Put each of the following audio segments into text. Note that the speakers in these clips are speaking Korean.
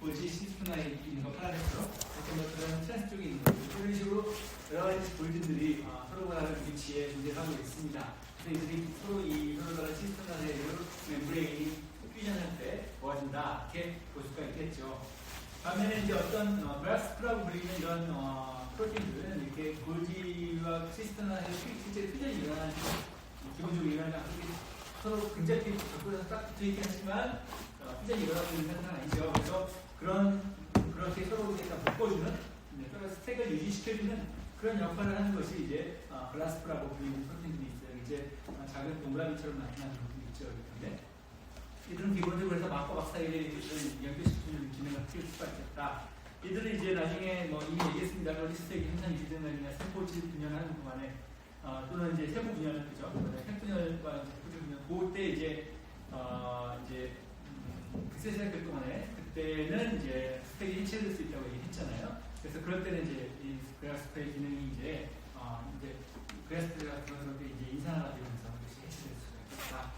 볼지 시스템에 있는 거 파란색으로 어떤 것들은 트랜스 쪽에 있는 거 이런 식으로 여러 가지 볼진들이 서로가 다른 위치에 존재하고 있습니다. 그래서 이들이 서로 다른 시스템의 멤브레인이 퓨전할 때 모아진다 이렇게 볼 수가 있겠죠. 반면에 이제 어떤 브라스프라고 불리는 이런 프로틴들은 이렇게 골지와 시스템의 실제 퓨전이 일어나는 기본적으로 일어나는 서로 근접히 접근해서 딱 붙어있긴 하지만 퓨전이 일어나고 있는 상태는 아니죠. 그래서 그렇게 서로 일단 묶어주는 서로 스택을 유지시켜주는 그런 역할을 하는 것이 이제 글라스프라고 불리는 프로틴들이 있어요. 이제 작은 동그라미처럼 나타나는 것들이 있죠. 근데 이들은 기본적으로 해서 막과 막 사이에 연결시키는 기능을 키울 수가 있겠다. 이들은 이제 나중에 이미 얘기했습니다. 로리스텍이 현상이 유지되는 세포질 분열하는 동안에 또는 이제 세포 분열 그죠? 핵분열과 세포질 분열 그때 이제 극세시할 동안에 그때는 이제 스펙이 해체될 수 있다고 얘기했잖아요. 그래서 그럴 때는 이제 이 그래스프의 기능이 이제 그래스프가 그렇게 이제 인산화가 되면서 그것이 해체될 수가 있다.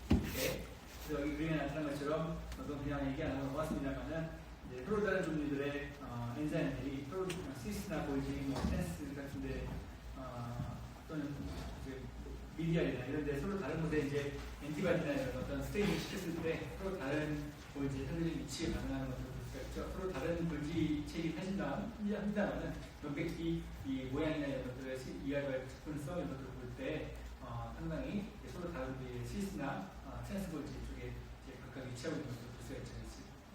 이렇게 그래서 여기 그림에 나타난 것처럼 저도 그냥 얘기 안 하고 넘어갔습니다만은 이제 서로 다른 종류들의 엔자임들이 서로 시스나 골지, 텐스 같은데 또는 미디알이나 이런데 서로 다른 곳에 이제 엔티바디나 이런 어떤 스테이징을 시켰을 때 서로 다른 골지 혈류 위치에 반응하는 것을 볼 수가 있죠. 서로 다른 골지체이 합니다만은 명백히 이 모양이나 이런 것들의 이하과의 접근성 이런 것들을 볼 때 상당히 서로 다른 시스나 트랜스 골지 쪽에 각각 위치하고 있는 것을 볼 수가 있죠.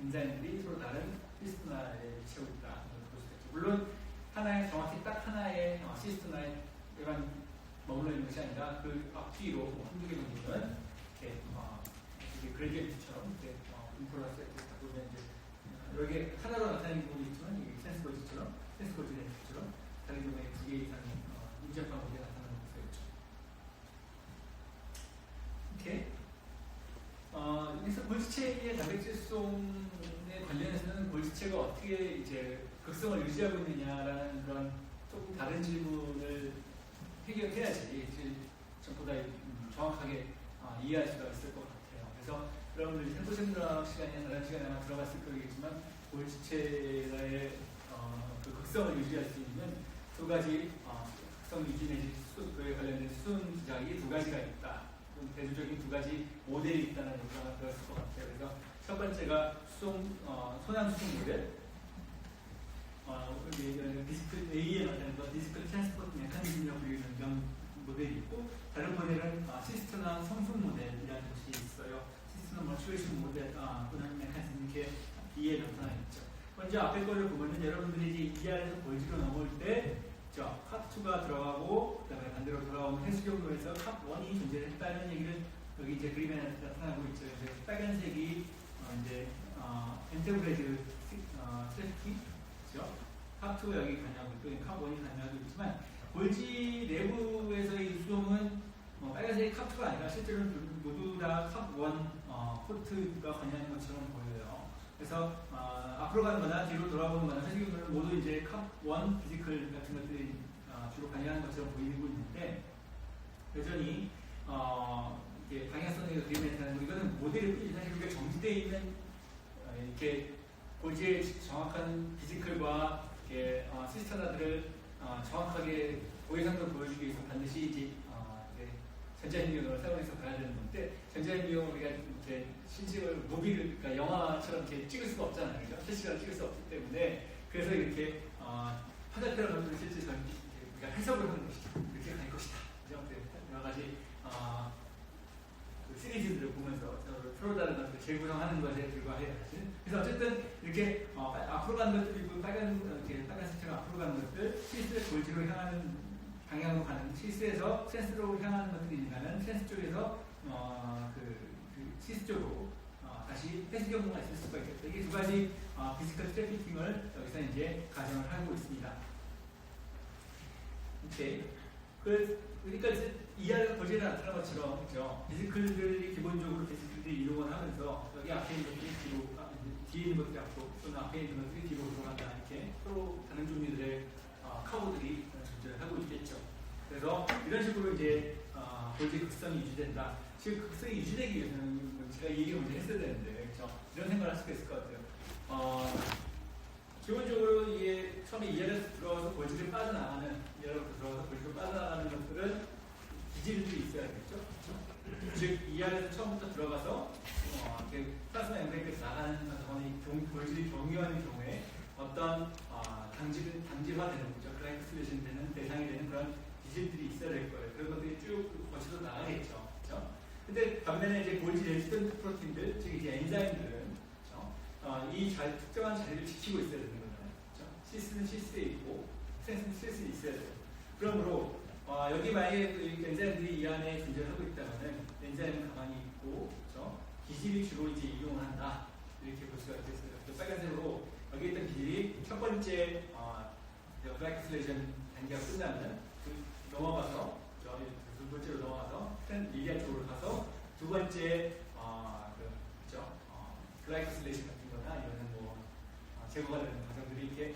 엔자임들이 서로 다른 시스나에 위치하고 있다 볼 수가 있죠. 물론 하나의 정확히 딱 하나의 시스나에 머물러 있는 것이 아니라 그 앞뒤로 한두 개 정도는 이렇게 그레디언트처럼 이렇게 인플루언스가 이렇게 보면 이제 여러 개 하나로 나타나는 부분이 있지만 이게 센스 골지처럼 센스 골지처럼 다른 경우에 두 개 이상의 인접한 모델이 나타나는 것이 있죠. 이렇게 여기서 골지체의 단백질 수송에 관련해서는 골지체가 어떻게 이제 극성을 유지하고 있느냐라는 그런 조금 다른 질문을 해결해야지 전보다 정확하게 이해할 수가 있을 것 같아요. 그래서 여러분들이 세포 생물학 시간이나 다른 시간에 아마 들어갔을 거겠지만 골지체의 그 극성을 유지할 수 있는 두 가지 극성 유지 내지 그에 관련된 수은 기작이 두 가지가 있다. 대조적인 두 가지 모델이 있다는 얘기가 아마 들었을 것 같아요. 그래서 첫 번째가 소량 수송 모델. 디스크 A에 나타나는 디스크 트랜스포트 메커니즘이라고 불리는 이런 모델이 있고 다른 모델은 시스템나 성숙 모델이라는 것이 있어요. 시스템나 머추레이션 모델 또는 메커니즘 이렇게 B에 나타나 있죠. 먼저 앞에 거를 보면은 여러분들이 이제 ER에서 볼지로 넘어올 때 컵2가 들어가고 그다음에 반대로 돌아오는 해수 경로에서 컵1이 존재했다는 얘기를 여기 이제 그림에 나타나고 있죠. 이제 빨간색이 이제 엔테브레즈 트래픽 컵2가 여기 관여하고 있고 컵1이 관여하고 있지만 골지 내부에서의 수송은 빨간색이 컵2가 아니라 실제로는 모두 다 컵1 포트가 관여하는 것처럼 보여요. 그래서 앞으로 가는 거나 뒤로 돌아오는 거나 사실 모두 이제 컵1 피지컬 같은 것들이 주로 관여하는 것처럼 보이고 있는데 여전히 방향성의 그림에 나타나는 이거는 모델일 뿐이지 사실 우리가 정지되어 있는 이렇게 골지의 정확한 피지컬과 시스템들을 정확하게 고해상도 보여주기 위해서 반드시 이제 전자현미경을 사용해서 봐야 되는 건데 전자현미경을 우리가 이렇게 실제로 무비를 그러니까 영화처럼 이렇게 찍을 수가 없잖아요, 그죠? 실시간으로 찍을 수 없기 때문에 그래서 이렇게 화살표를 넣는 실제 우리가 해석을 하는 것이다. 이렇게 갈 것이다. 그죠? 여러 가지 그 시리즈들을 보면서 서로 다른 것을 재구성하는 것에 불과해요. 그래서 어쨌든 이렇게 앞으로 가는 것들이 있고 빨간색처럼 앞으로 가는 것들, 시스의 골지로 향하는 방향으로 가는 시스에서 센스로 향하는 것들이 있다면 센스 쪽에서 그 시스 쪽으로 다시 회수 경로가 있을 수가 있겠다. 이게 두 가지 피지컬 트래피킹을 여기서 이제 가정을 하고 있습니다. 오케이. 그러니까 이제 이하가 골지에 나타난 것처럼 그죠? 피지컬들이 기본적으로 피지컬들이 이동을 하면서 여기 앞에 있는 것들이 뒤로 뒤에 있는 것들이 앞으로 또는 앞에 있는 것들이 뒤로 돌아간다 이렇게 서로 다른 종류들의 커브들이 존재를 하고 있겠죠. 그래서 이런 식으로 이제 골지 극성이 유지된다. 지금 극성이 유지되기 위해서는 제가 이 얘기를 먼저 했어야 되는데 이런 생각을 할 수가 있을 것 같아요. 기본적으로 이게 처음에 ER에서 들어가서 골지를 빠져나가는, ER로 들어가서 골지를 빠져나가는 것들은 기질들이 있어야겠죠. 그렇죠? 즉, ER에서 처음부터 들어가서 플라스마 엠브레인에서 나가는 과정이 골질이 경유하는 경우에 어떤 당질화되는 거죠. 글라이코실레이션 되는 대상이 되는 그런 기질들이 있어야 될 거예요. 그런 것들이 쭉 거쳐서 나가겠죠. 그렇죠? 근데 반면에 이제 골지 레지던트 프로틴들, 즉 이제 엔자임들은 이 특정한 자리를 지키고 있어야 되는 거잖아요. 그렇죠? 시스는 시스에 있고 스트레스는 스트레스에 있어야 돼요. 그러므로 여기 만약에 엔자임들이 이 안에 존재하고 있다면 엔자임은 가만히 있고, 그렇죠? 기질이 주로 이제 이용을 한다, 이렇게 볼 수가 있겠어요. 빨간색으로 여기 있던 기질이 첫 번째 글라이코실레이션 단계가 끝나면 넘어가서 두 번째로 넘어가서 리디아 쪽으로 가서 두 번째 글라이코실레이션 같은 거나 이런 제거가 되는 과정들이 이렇게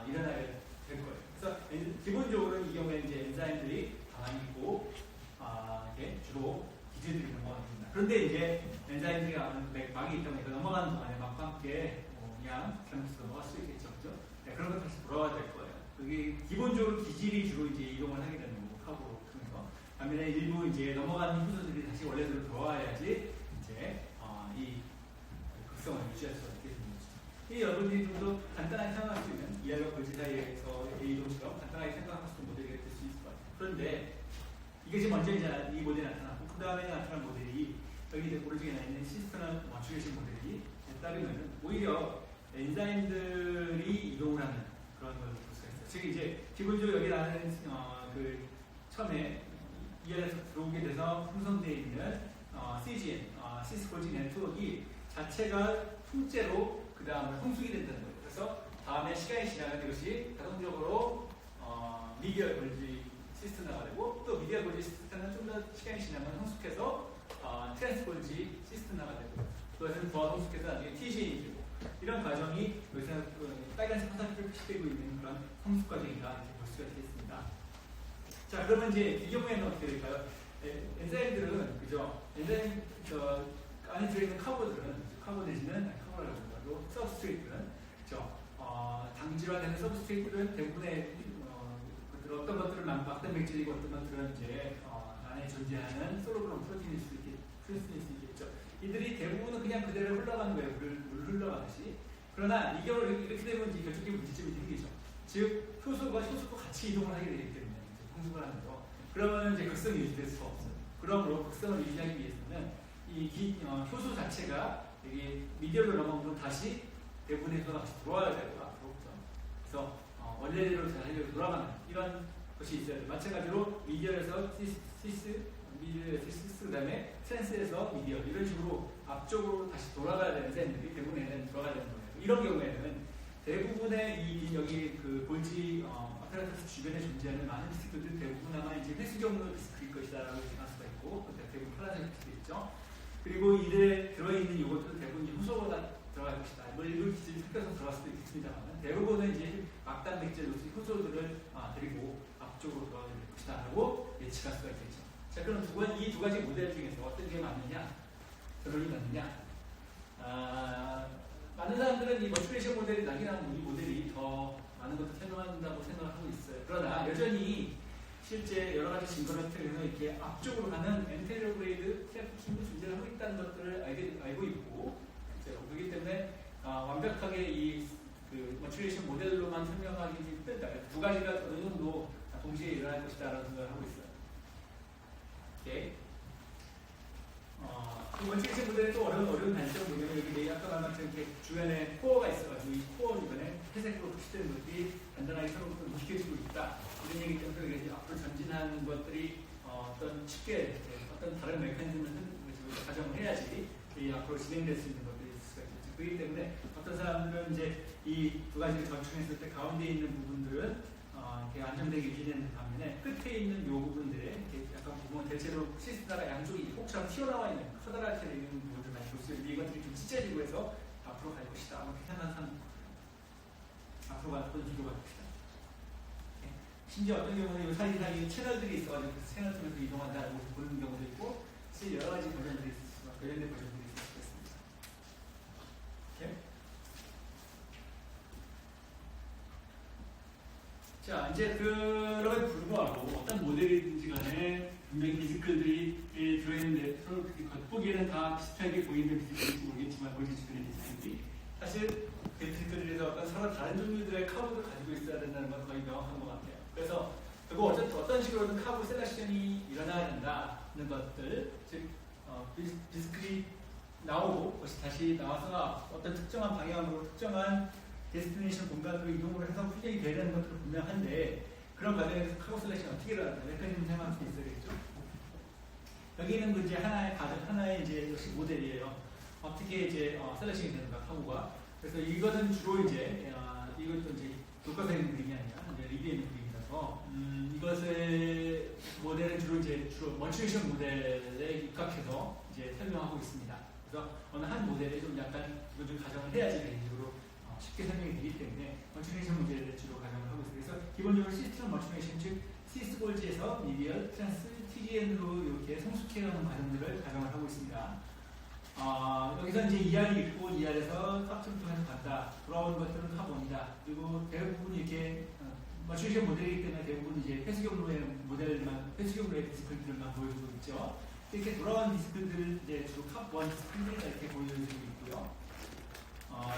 일어나게 될 거예요. 그래서 기본적으로 이 경우에 이제 엔자임들이 가만히 있고 이렇게 주로 기질들이 넘어갑니다. 그런데 이제 엔자임들이 막이 있다면 넘어가는 동안에 막과 함께 그냥 잘못해서 넘어갈 수 있겠죠, 그죠? 네, 그런 것 다시 돌아와야 될 거예요. 그게 기본적으로 기질이 주로 이제 이동을 하게 되는 거고, 카보로 통해서. 반면에 일부 이제 넘어가는 후소들이 다시 원래대로 돌아와야지 이제 이 극성을 유지할 수가 있게 되는 거죠. 이 여러분들이 좀 더 간단하게 생각할 수 있는 이하가 골지 사이에서 이동처럼 간단하게 생각할 수 있는 모델이 될 수 있을 것 같아요. 그런데 이게 지금 먼저 이제 이 모델이 나타났고, 그 다음에 나타난 모델이 여기 이제 오른쪽에 나 있는 시스템을 맞추신 모델이 따르면 오히려 엔자임들이 이동을 하는 그런 걸 볼 수가 있어요. 즉 이제 기본적으로 여기 나는 처음에 ER에서 들어오게 돼서 형성되어 있는 CGN, 시스골지 네트워크가 자체가 통째로 그 다음에 성숙이 된다는 거예요. 그래서 다음에 시간이 지나면 이것이 자동적으로 미디어 골지 시스템화가 되고, 또 미디어 골지 시스템은 좀 더 시간이 지나면 성숙해서 트랜스 골지 시스템화가 되고, 그것은 더 성숙해서 나중에 TGN이 되고, 이런 과정이 여기서 빨간색 화살표를 표시되고 있는 그런 성숙 과정이다, 이렇게 볼 수가 있겠습니다. 자, 그러면 이제 이 경우에는 어떻게 될까요? 엔자임들은, 그죠? 엔자임 안에 들어있는 카보 내지는 카보라고 하고 서브스트레이트는, 그죠? 당질화되는 서브스트레이트는 대부분의 어떤 것들은 막단 백질이고 어떤 것들은 이제 안에 존재하는 솔로그램 프로틴일 수 있겠죠. 이들이 대부분은 그냥 그대로 흘러가는 거예요. 물 흘러가듯이. 그러나 이 경우를 이렇게 되면 이제 결정적인 문제점이 생기죠. 즉 효소가 같이 이동을 하게 되기 때문에 성숙을 하는 거. 그러면 이제 극성이 유지될 수가 없어요. 그러므로 극성을 유지하기 위해서는 이 효소 자체가 여기 미디어로 넘어오면 다시 대부분의 효소가 다시 돌아와야 되고 앞으로. 그래서 원래대로 자리로 돌아가는 이런 것이 있어야 돼요. 마찬가지로 미디어에서 미디어에서 시스, 그 다음에 트랜스에서 미디어, 이런 식으로 앞쪽으로 다시 돌아가야 되는 셈들이 대부분에는 돌아가야 되는 거예요. 이런 경우에는 대부분의 여기 그 골지 아페라투스 주변에 존재하는 많은 디스크들 대부분 아마 이제 회수경로 디스크일 것이다라고 생각할 수가 있고, 대부분 파란색 디스크 있죠. 그리고 이들에 들어있는 이것도 대부분 효소보다 들어갈 것이다. 일부 기질이 섞여서 들어갈 수도 있겠습니다만, 대부분은 이제 막단 백질로 효소들을 데리고 앞쪽으로 들어갈 것이다 라고 예측할 수가 있겠죠. 자, 그럼 이 두 가지 모델 중에서 어떤 게 맞느냐, 결론이 맞느냐? 많은 사람들은 이 머추레이션 모델이 낙인하는 이 모델이 더 많은 것을 설명한다고 생각을 하고 있어요. 그러나 여전히 실제 여러 가지 증거를 통해서 이렇게 앞쪽으로 가는 엔테리어 그레이드 트래피킹도 존재를 하고 있다는 것들을 알고 있고, 그렇기 때문에 완벽하게 그 머추레이션 모델로만 설명하기 힘들다. 두 가지가 어느 정도 동시에 일어날 것이다라는 생각을 하고 있어요. 오케이. 그 머추레이션 모델의 또 어려운 단점은 뭐냐면, 여기 아까 말한 것처럼 이렇게 주변에 코어가 있어가지고 이 코어 주변에 회색으로 표시되는 것들이 간단하게 서로 움직여지고 있다. 이런 얘기 때문에 이제 앞으로 전진하는 것들이 어떤 다른 메커니즘을 가정을 해야지 앞으로 진행될 수 있는 것들이 있을 수가 있겠죠. 그렇기 때문에 어떤 사람들은 이제 이 두 가지를 전충했을 때 가운데 있는 부분들은 이렇게 안정되게 유지되는 반면에 끝에 있는 이 부분들에 이렇게 약간 부분 대체로 시스타가 양쪽이 혹처럼 튀어나와 있는 커다랗게 있는 부분들 많이 볼 수 있는데, 이것들이 좀 찢어지고 해서 앞으로 갈 것이다. 그렇게 생각하는 사람, 앞으로 갈 것은 뒤로 갈 것이다. 심지어 어떤 경우는 이 사이사이 채널들이 있어가지고 그 채널 통해서 이동한다고 보는 경우도 있고, 여러 가지 버전들이 있을 수가, 관련된 버전들이 있을 수 있습니다. 자, 이제 그럼에도 불구하고 어떤 모델이든지 간에 분명히 비스클들이 들어있는데 서로 겉보기에는 다 비슷하게 보이는 비스클인지 모르겠지만 본질 주변의 비스클들이 사실 그 비스클들에서 어떤 서로 다른 종류들의 카브를 가지고 있어야 된다는 건 거의 명확한 것 같아요. 그래서 그리고 어떤 식으로든 카브 셀렉션이 일어나야 된다는 것들, 즉 비스클이 나오고 그것이 다시 나와서 어떤 특정한 방향으로 특정한 데스티네이션 공간으로 이동을 해서 표정이 되는 것들은 분명한데 그런 과정에서 카고 셀렉션 어떻게 일어나는가 메커니즘 생각할 수 있어야겠죠. 여기는 그 이제 하나의 가정, 하나의 이제 역시 모델이에요. 어떻게 이제 셀렉션이 되는가 카고가. 그래서 이것은 주로 이제 이것도 이제 교과서에 있는 그림이 아니라 이제 리뷰에 있는 그림이라서 이것의 모델은 주로 머추레이션 모델에 입각해서 이제 설명하고 있습니다. 그래서 어느 한 모델에 좀 약간 이걸 좀 가정을 해야지 개인적으로 쉽게 설명이 되기 때문에 머추레이션 모델을 주로 가정을 하고 있어요. 그래서 기본적으로 시스템 머추레이션, 즉 시스볼지에서 미디얼, 트랜스, TGN으로 이렇게 성숙해가는 과정들을 가정을 하고 있습니다. 여기서 이제 ER이 있고 ER에서 factor를 통해서 간다. 돌아오는 것들은 카본이다. 그리고 대부분 이렇게 머추레이션 모델이기 때문에 대부분 이제 폐수경로의 모델만, 폐수경로의 디스플들만 보여주고 있죠. 이렇게 돌아온 디스플들 이제 주로 캅1 디스플들이 이렇게 보여주고 있고요.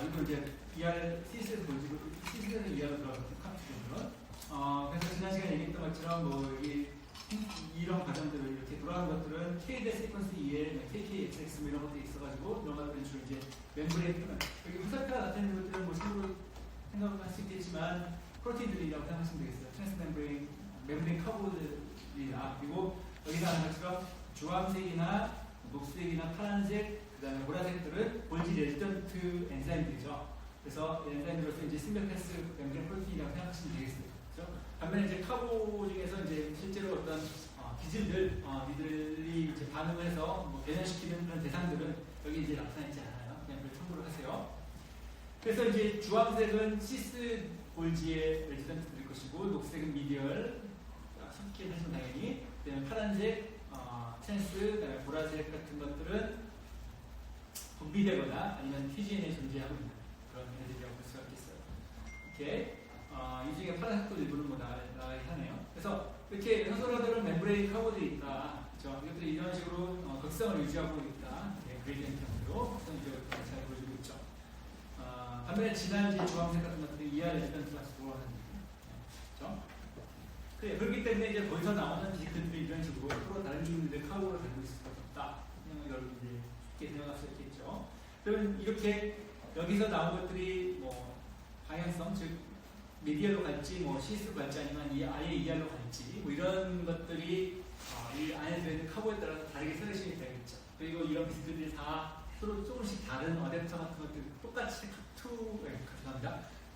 이거 이제 ER, CS에서 보여주고, CS에서 ER로 들어가서 캅2는 그래서 지난 시간에 얘기했던 것처럼 뭐 이런 과정들을 이렇게 돌아가는 것들은 K-대 시퀀스 2에 KKXX 뭐 이런 것들이 있어가지고 이런 것들은 주로 이제 멤브레인 여기 후사표가 나타내는 것들은 뭐 식으로 생각할 수 있겠지만 프로틴들이라고 생각하시면 되겠어요. 트랜스 멤브레인 카보들이나 그리고 여기 나오는 것처럼 주황색이나 녹색이나 파란색 그다음에 보라색들은 골지 레지던트 엔자임들이죠. 그래서 엔자임으로서 이제 심베패스 멤브레인 프로틴이라고 생각하시면 되겠어요. 그렇죠? 반면에 이제 카보 중에서 이제 실제로 어떤 기질들, 이들이 이제 반응을 해서 뭐 변형시키는 그런 대상들은 여기 이제 나타나지 않아요. 그냥 그걸 참고를 하세요. 그래서 이제 주황색은 시스 골지의 레지던트들일 것이고, 녹색은 미디얼, 섞이긴 하지만 당연히, 그다음에 파란색, 찬스, 그다음에 보라색 같은 것들은 분비되거나 아니면 TGN에 존재하고 있는 그런 애들이라고 볼 수가 있겠어요. 이렇게. 이 중에 파란색도 일부는 뭐 나가긴 하네요. 그래서 이렇게 현소라들은 멤브레인 카보들이 있다. 그렇죠? 이것들이 이런 식으로 극성을 유지하고 있다. 그레이디언트 형태로 극성 유지하고 있다. 잘 보여주고 있죠. 반면에 진한 이제 주황색 같은 것들이 ER 레지던트 같이 돌아가는 그렇죠? 그렇기 때문에 이제 거기서 나오는 디스크들이 이런 식으로 서로 다른 종류들의 카보를 가지고 있을 수가 없다. 여러분 이제 쉽게 생각할 수 있겠죠. 그러면 이렇게 여기서 나온 것들이 뭐 방향성, 즉 미디어로 갈지, 뭐 시스로 갈지, 아니면 아예 ER로 갈지, 뭐 이런 것들이 이 안에 들어있는 카보에 따라서 다르게 셀렉션이 되겠죠. 그리고 이런 비스들이 다 서로 조금씩 다른 어댑터 같은 것들 똑같이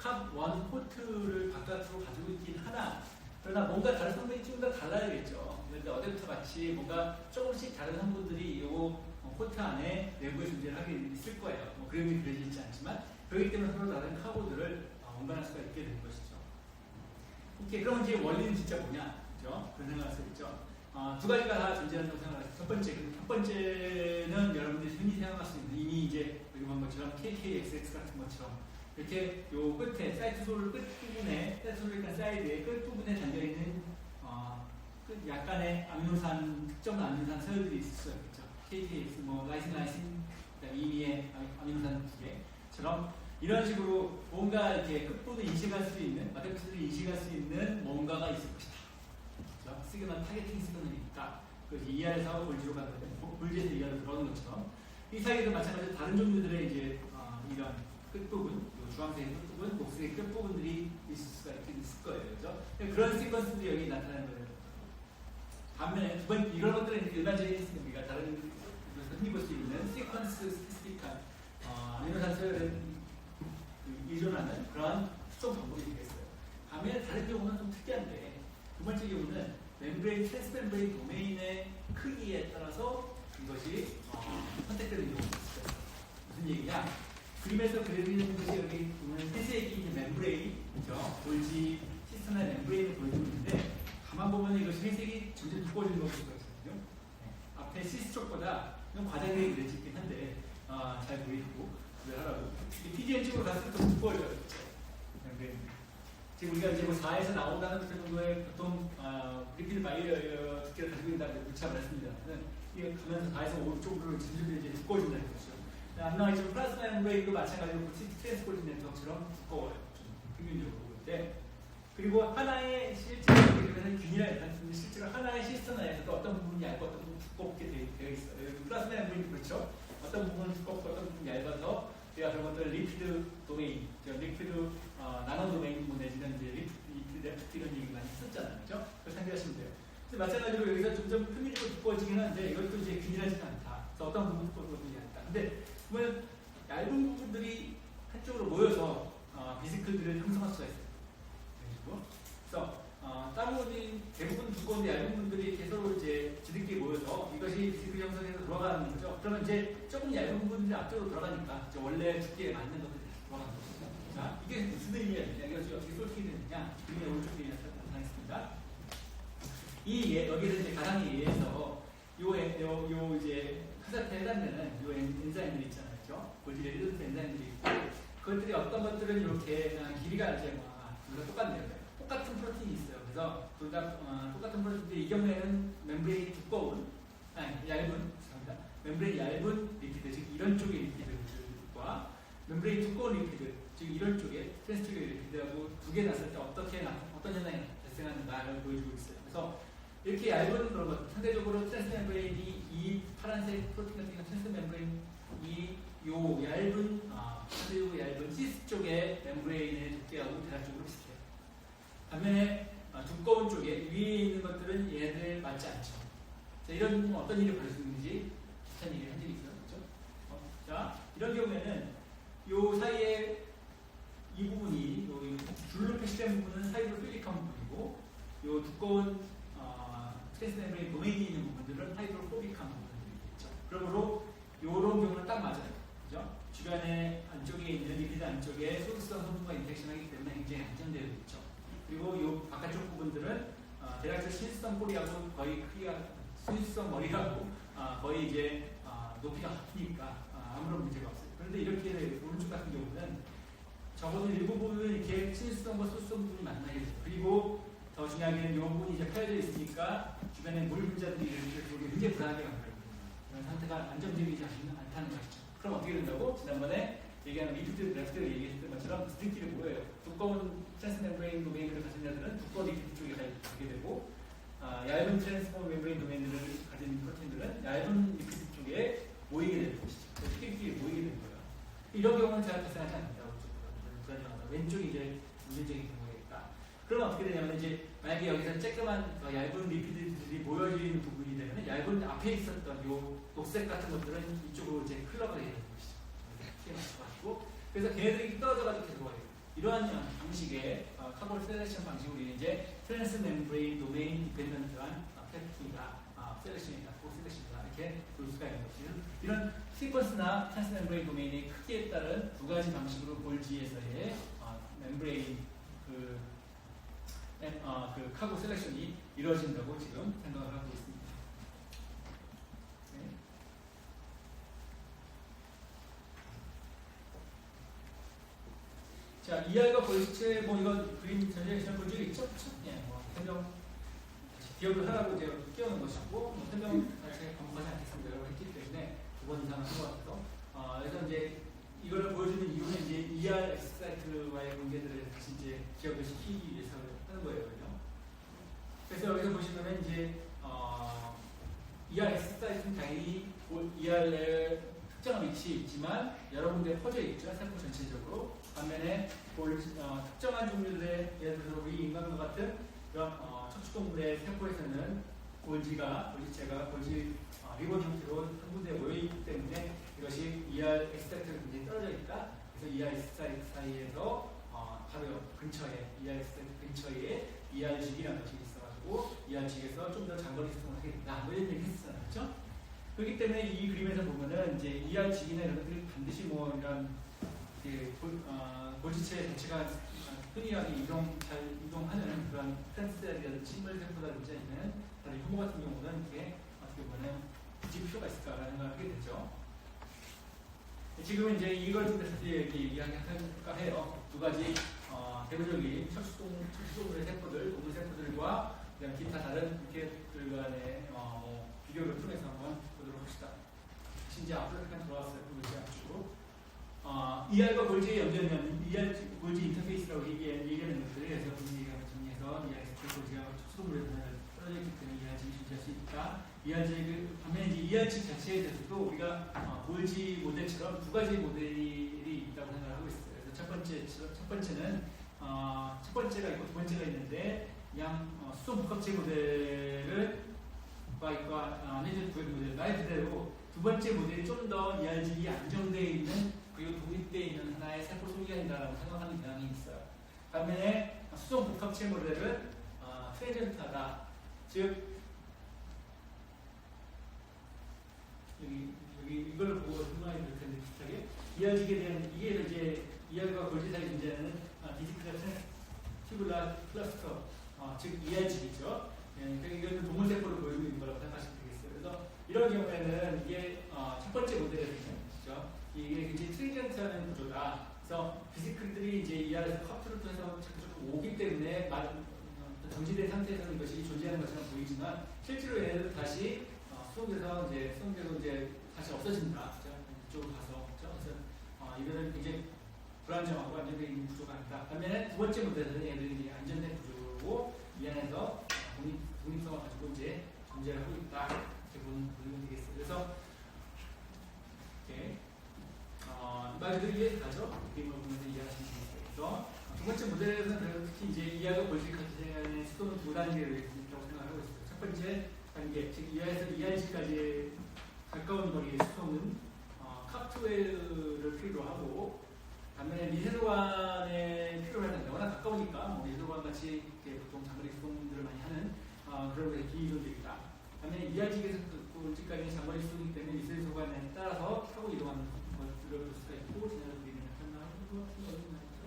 캅1 포트를 바깥으로 가지고 있긴 하나, 그러나 뭔가 다른 성분이 좀 더 달라야겠죠. 그런데 어댑터 같이 뭔가 조금씩 다른 성분들이 이 포트 안에 내부에 존재를 하게 있을 거예요. 뭐 그림이 그려져 있지 않지만 그렇기 때문에 서로 다른 카보들을 운반할 수가 있게 되는 것이죠. 오케이, 그럼 이제 원리는 진짜 뭐냐? 그죠? 그런 생각할 수 있죠. 두 가지가 다 존재한다고 생각하세요. 첫 번째는 여러분들이 흔히 생각할 수 있는 이미 이제 여기 본 것처럼 KKXX 같은 것처럼 이렇게 요 끝에 사이트 솔 끝 부분에 사이트 솔 사이드의 끝 부분에 달려 있는 약간의 아미노산 특정 아미노산 서열들이 있을 수 있겠죠. KKX 뭐 라이신 그다음에 이미의 아미노산 두 개처럼. 이런 식으로 뭔가 이렇게 끝부분 인식할 수 있는, 마켓표들을 인식할 수 있는 뭔가가 있을 것이다. 그렇죠? 시그널 타겟팅 시그널이니까 그 ER에서 골지로 가는 건데, 골지에서 ER로 들어오는 것처럼 이 사이에도 마찬가지로 다른 종류들의 이제 이런 끝부분, 주황색의 끝부분, 녹색의 끝부분들이 있을 수가 있을 거예요. 그렇죠? 그런 시퀀스들이 여기 나타나는 거예요. 반면에 이런 것들은 일반적인 우리가 다른 곳에서 흔히 볼 수 있는 시퀀스 스티스틱한 아미노산 서열의 의존하는 그런 수정 방법이 되겠어요. 반면에 다른 경우는 좀 특이한데, 두 번째 경우는 멤브레인, 트랜스멤브레인 도메인의 크기에 따라서 이것이 선택되는 경우가 있어요. 무슨 얘기냐? 그림에서 그려지는 것이 여기 보면 회색이 이제 멤브레인, 그죠? 골지 시스템의 멤브레인을 보여주고 있는데, 가만 보면 이것이 회색이 점점 두꺼워지는 것을 보여요. 앞에 시스 쪽보다 좀 과장되게 그려지긴 한데, 잘 보이고. 하라고. TGN 쪽으로 갔을 때 더 두꺼워져요. 지금 우리가 이제 뭐 4에서 나온다는 그 정도의 보통 리피드 바이어 두께를 가지고 있다고 구체화를 했습니다는 이게 가면서 4에서 5 쪽으로 질질이 이제 두꺼워진다는 거죠. 안 나와있지만 플라스마 멤브레인도 마찬가지로 트랜스포진 네트워크처럼 두꺼워요. 좀 평균적으로 볼 때. 그리고 하나의 실제로 균이라는 단순히 실제로 하나의 시스템 안에서도 어떤 부분이 얇고 어떤 부분이 두껍게 되어 있어요. 플라스마 멤브레인도 그렇죠. 어떤 부분은 두껍고 어떤 부분이 얇아서 우리가 그런 것들을 리피드 도메인, 리피드 나노 도메인 내지는 이제 리피드 레프트 이런 얘기 많이 썼잖아요. 그렇죠? 그걸 상기하시면 돼요. 마찬가지로 여기서 점점 평균적으로 두꺼워지긴 하는데 이것도 이제 균일하지 않다. 그래서 어떤 부분 두꺼운 부분이 얇다. 근데 보면 얇은 부분들이 한쪽으로 모여서 비스클들을 형성할 수가 있어요. 그래서 대부분 두꺼운데 얇은 부분들이 이렇게 서로 이제 지들끼리 모여서 이것이 비스클 형성에서 들어가는 거죠. 그러면 이제 조금 얇은 부분들이 앞쪽으로 들어가니까 이제 원래 두께에 맞는 것들이 들어가는 거죠. 자, 이게 무슨 의미냐? 이것이 어떻게 솔직히 되느냐? 그림의 오른쪽 뒤에 나타나겠습니다. 여기는 이제 가상에 의해서 요 이제 카사트에 해당되는 요 엔자임들이 있잖아요. 그렇죠? 골지에 리드스 엔자임들이 있고 그것들이 어떤 것들은 이렇게 길이가 이제 둘다 똑같네요. 똑같은 프로틴이 있어요. 그래서 둘 다 똑같은 프로틴인데 이 경우에는 멤브레인이 두꺼운, 멤브레인 얇은 리피드, 즉 이런 쪽의 리피드과 멤브레인 두꺼운 리피드, 즉 이런 쪽의 트랜스 쪽의 리피드하고 두 개 났을 때 어떤 현상이 발생하는가를 보여주고 있어요. 그래서 이렇게 얇은 그런 것, 상대적으로 트랜스 멤브레인이 이 파란색 프로틴 같은 경우 트랜스 멤브레인이 요 얇은 상대적으로 얇은 시스 쪽의 멤브레인의 두께하고 대략적으로 비슷해요. 반면에 두꺼운 쪽에 위에 있는 것들은 얘네들 맞지 않죠. 자, 이런 어떤 일이 벌어지는지 비슷한 얘기를 한 적이 있어요. 그렇죠? 자, 이런 경우에는 요 사이에 이 부분이 줄로 표시된 부분은 사이로 필릭한 부분이고 요 두꺼운 트랜스 멤브레인 도메인이 있는 부분들은 하이드로포빅한 부분들이겠죠. 그러므로 요런 경우는 딱 맞아요. 그죠? 주변에 안쪽에 있는 리피드 안쪽에 소수성 성분과 인터랙션하기 때문에 굉장히 안정되어 있죠. 그리고 이 바깥쪽 부분들은 대략적으로 신수성 꼬리하고 거의 크기가 신수성 머리하고 거의 이제 높이가 같으니까 아무런 문제가 없어요. 그런데 이렇게 오른쪽 같은 경우는 적어도 일부분은 이렇게 신수성과 소수성 부분이 만나게 돼요. 그리고 더 중요하게는 이 부분이 이제 펴져 있으니까 주변에 물 분자들이 이렇게 굉장히 불안하게 만들어요. 이런 상태가 안정적이지 않다는 것이죠. 그럼 어떻게 된다고? 지난번에 얘기하는 리피드 레프트를 얘기했던 것처럼 지들끼리 모여요. 두꺼운 트랜스 멤브레인 도메인을 가진 자들은 두꺼운 리피드 쪽에 가게 되고 얇은 트랜스 멤브레인 도메인을 가진 프로틴들은 얇은 리피드 쪽에 모이게 되는 것이죠. 지들끼리 모이게 되는 거예요. 이런 경우는 잘 발생하지 않는다. 불안정하다. 왼쪽이 이제 문제적인 경우겠다. 그러면 어떻게 되냐면 이제 만약에 여기서 쬐끄만 얇은 리피드들이 모여지는 부분이 되면 얇은 앞에 있었던 요 녹색 같은 것들은 이쪽으로 이제 흘러가게 되는 것이죠. 이렇게 맞춰가지고 그래서 걔네들이 떨어져가지고 계속 와요. 이러한 방식의 카본 셀렉션 방식으로 이제 트랜스 멤브레인 도메인 디펜던트한 펩틴이다, 셀렉션이다, 고 셀렉션이다 이렇게 볼 수가 있는 것이죠. 이런 시퀀스나 트랜스 멤브레인 도메인의 크기에 따른 두 가지 방식으로 골지에서의 멤브레인 그 카고 셀렉션이 이루어진다고 지금 생각을 하고 있습니다. 네. 자, 이알과 골지체 이건 그림 전에 본 적이 있죠? 네, 설명 기억을 하라고 제가 끼워놓은 것이고 설명 자체에 반복하지 않겠습니다. 여러 번 했기 때문에 두 번 이상 한 것 같아서 그래서 이제 이거를 보여주는 이유는 이제 ER 엑스사이트와의 관계들을 다시 이제 기억을 시키기 위해서 하는 거예요. 그래서 여기서 보시면은 이제 ER 엑스사이트는 당연히 ER의 특정한 위치에 있지만 여러 군데 퍼져 있죠. 세포 전체적으로. 반면에 특정한 종류들의 예를 들어서 우리 인간과 같은 그런 척추동물의 세포에서는 골지체가 리본 형태로 한 군데에 모여있기 때문에 이것이 ER 엑스사이트가 굉장히 떨어져 있다. 그래서 ER 엑스사이트 사이에서 바로 근처에 ER 엑스사이트 근처에 ER직이라는 것이 있어가지고 ER직에서 좀 더 장거리 소통을 하게 된다. 이런 얘기 했었잖아요. 그렇죠? 그렇기 때문에 이 그림에서 보면은 이제 ER직이나 이런 것들이 반드시 이런 골지체 자체가 흔히하게 잘 이동하는 그런 트랜스셀이라든지 식물세포라든지 있는 다른 혐오 같은 경우는 이게 어떻게 보면 굳이 필요가 있을까라는 걸 하게 되죠. 지금은 이제 이걸 좀 이야기할까 해요. 두 가지 대표적인 척수동물의 세포들, 동물 세포들과 그다음 기타 다른 개들 간의 비교를 통해서 한번 보도록 합시다. 이제 앞으로 잠깐 들어왔어요. 볼지 앞쪽으로. ER과 골지의 연결면, ER 골지 인터페이스라고 얘기하는 것들을 해서 분위기가 정리해서 ER 골지가 척수동물의 변화를 떨어져 있기 때문에 ERG를 존재할 수 있다. ERG 반면에 이제 ERG 자체에 대해서도 우리가 골지 모델처럼 두 가지 모델이 있다고 생각을 하고 있어요. 그래서 첫 번째는 첫 번째가 있고 두 번째가 있는데 그냥 수동 복합체 모델을 내전 구획 모델 말 그대로 두 번째 모델이 좀 더 ERG이 안정되어 있는 그리고 독립되어 있는 하나의 세포 소개한다라고 생각하는 경향이 있어요. 반면에 수동 복합체 모델은 트랜젠트하다, 즉 여기 이걸 보고 설명해 드릴 텐데 비슷하게 ERG에 대한 이게 이제 ER과 골지 사이 존재하는 디스크가 튜블라 클러스터, 즉 ERG겠죠. 그러니까 이거는 동물 세포를 보이고 있는 거라고 생각하시면 되겠어요. 그래서 이런 경우에는 이게 첫 번째 모델이거든요. 그렇죠? 이게 굉장히 트랜젠트하는 구조다. 그래서 비스클들이 이제 ER에서 커플을 통해서 자꾸 오기 때문에 정지된 상태에서 이것이 존재하는 것처럼 보이지만 실제로 얘네들은 다시 수용돼서 이제 다시 없어진다. 그렇죠? 이쪽으로 가서 그렇죠? 그래서 이거는 굉장히 불안정하고 안정된 있는 구조가 아니다. 반면에 두 번째 모델은 얘네들이 이제 안정된 구조고 이 안에서 독립성을 가지고 이제 존재를 하고 있다. 이렇게 보면 되겠어요. 그래서 이렇게 말 그대로 이해가 가죠? 그림을 보면서 이해하시면 되겠어요. 그래서 두 번째 모델에서는 특히 이제 이해가 볼수 있는 수도는 두 단계로 있다고 생각하고 있어요. 첫 번째 단계, 즉 이하에서 이하일지까지 가까운 거리의 수소는 카프웨어를 필요로 하고 반면에 미세소관에 필요로 하는데 워낙 가까우니까 미세소관 같이 보통 장거리 수송들을 많이 하는 그런 것에 기이존도 있다. 반면에 이하일지에서 골지까지 장거리 수송이기 때문에 미세소관에 따라서 타고 이동하는 것들을 볼 수가 있고 지나서 우리는 설명하는 것 같은 거 어디 나있죠?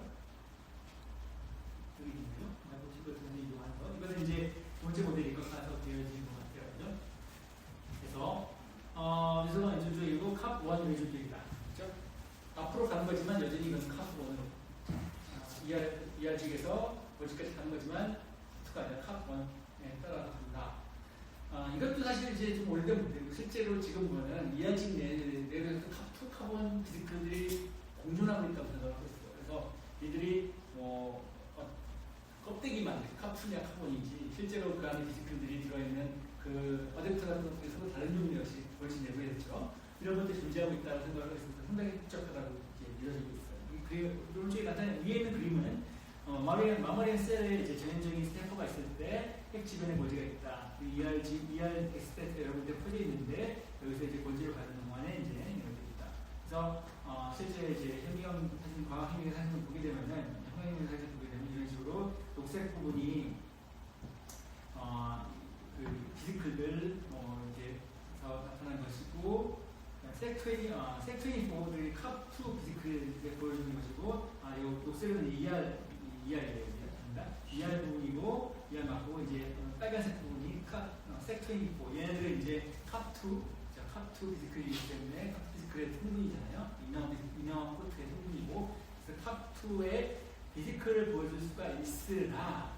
여기 있네요. 이동하는 거. 이거는 이제 두 번째 모델이 가서 되어진 것 같아요. 그래서 미세소관 위주적이고 캅1 위주적이다. 그렇죠? 앞으로 가는 거지만 여전히 이건 캅1으로 ERG에서 골지까지 가는 거지만 X가 아니라 캅1에 따라서 간다. 이것도 사실 이제 좀 오래된 문제고 실제로 지금 보면은 ERG 내에서 캅2, 캅1 비스클들이 공존하고 있다고 생각하고 있어요. 그래서 이들이 껍데기만 캅2냐 캅1인지 실제로 그 안에 비스클들이 들어있는 그 어댑터 같은 것들이 서로 다른 종류 역시 골지 내부에 있죠. 이런 것들이 존재하고 있다고 생각을 했습니다. 상당히 복잡하다고 이루어지고 있어요. 오른쪽에 나타낸 위에 있는 그림은 마머리안 셀에 이제 전형적인 스탬퍼가 있을 때 핵 주변에 골지가 있다. ER 엑스테트 여러분들 퍼져 있는데 여기서 이제 골지로 가는 동안에 이제 이렇게 있다. 그래서 실제 이제 현미경 사진, 과학 현미경 사진을 보게 되면은 현미경 사진을 보게 되면 이런 식으로 녹색 부분이 그 비스클들 이제 나타난 것이고 색24들이 캅2 비스클에 보여주는 것이고 이 녹색은 ER이에요. ER 부분이고 ER 맞고 이제 빨간색 부분이 색24 얘네들은 이제 캅2 비스클이기 때문에 캅2 비스클의 성분이잖아요. 인형 코트의 성분이고 그래서 캅2의 비스클을 보여줄 수가 있으나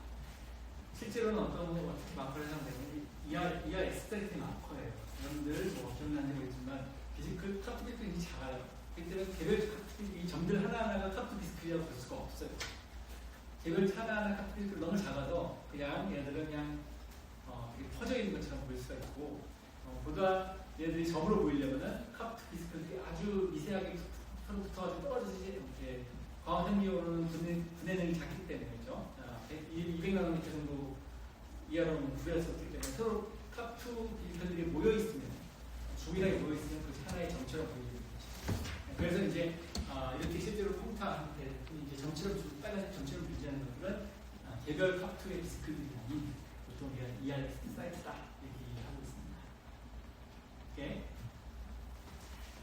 실제로는 어떻게 마커를 사용되면 ER 엑스트랙트 마커예요. 여러분들 기억나는지 모르겠지만 비스클 캅2 비스클이 작아요. 그때는 개별 이 점들 하나하나가 캅2 비스클이라고 볼 수가 없어요. 개별 하나하나 캅2 비스클 너무 작아서 그냥 얘들은 그냥 퍼져 있는 것처럼 보일 수가 있고 보다 얘들이 점으로 보이려면은 캅2 비스클이 아주 미세하게 서로 붙어가지고 떨어지지 이렇게 광학 현미경으로는 분해능이 작기 때문이죠. 200나노미터 정도 이하로는 구별할 수 없기 때문에 서로 캅2 비스클들이 모여 있으면 조밀하게 모여 있으면 그 하나의 점처럼 보이는 거죠. 그래서 이제 이렇게 실제로 컴퓨터한테 이제 점처럼 빨간색 점처럼 존재하는 것들은 개별 캅2의 비스클들이 아닌 보통 ER 사이트다 이렇게 얘기하고 있습니다. 오케이.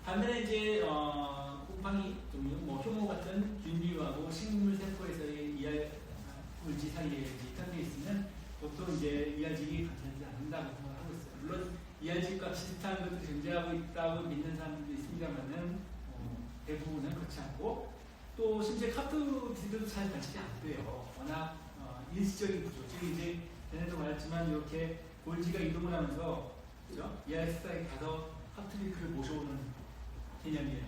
반면에 이제 곰팡이 종류, 효모 같은 균류하고 식물 세포에서의 ER 물질 사이에 입단되어 있으면 보통 이제 ERG이 관찰되지 않는다고 생각하고 있어요. 물론 ERG과 비슷한 것들이 존재하고 있다고 믿는 사람들도 있습니다만은 부분은 그렇지 않고 또 심지어 카프 비스도 잘 관찰이 안 돼요. 워낙 일시적인 구조. 즉 이제 전에도 말했지만 이렇게 볼지가 이동을 하면서 그죠? ERS사에 가서 카프 비스를 모셔오는 개념이에요.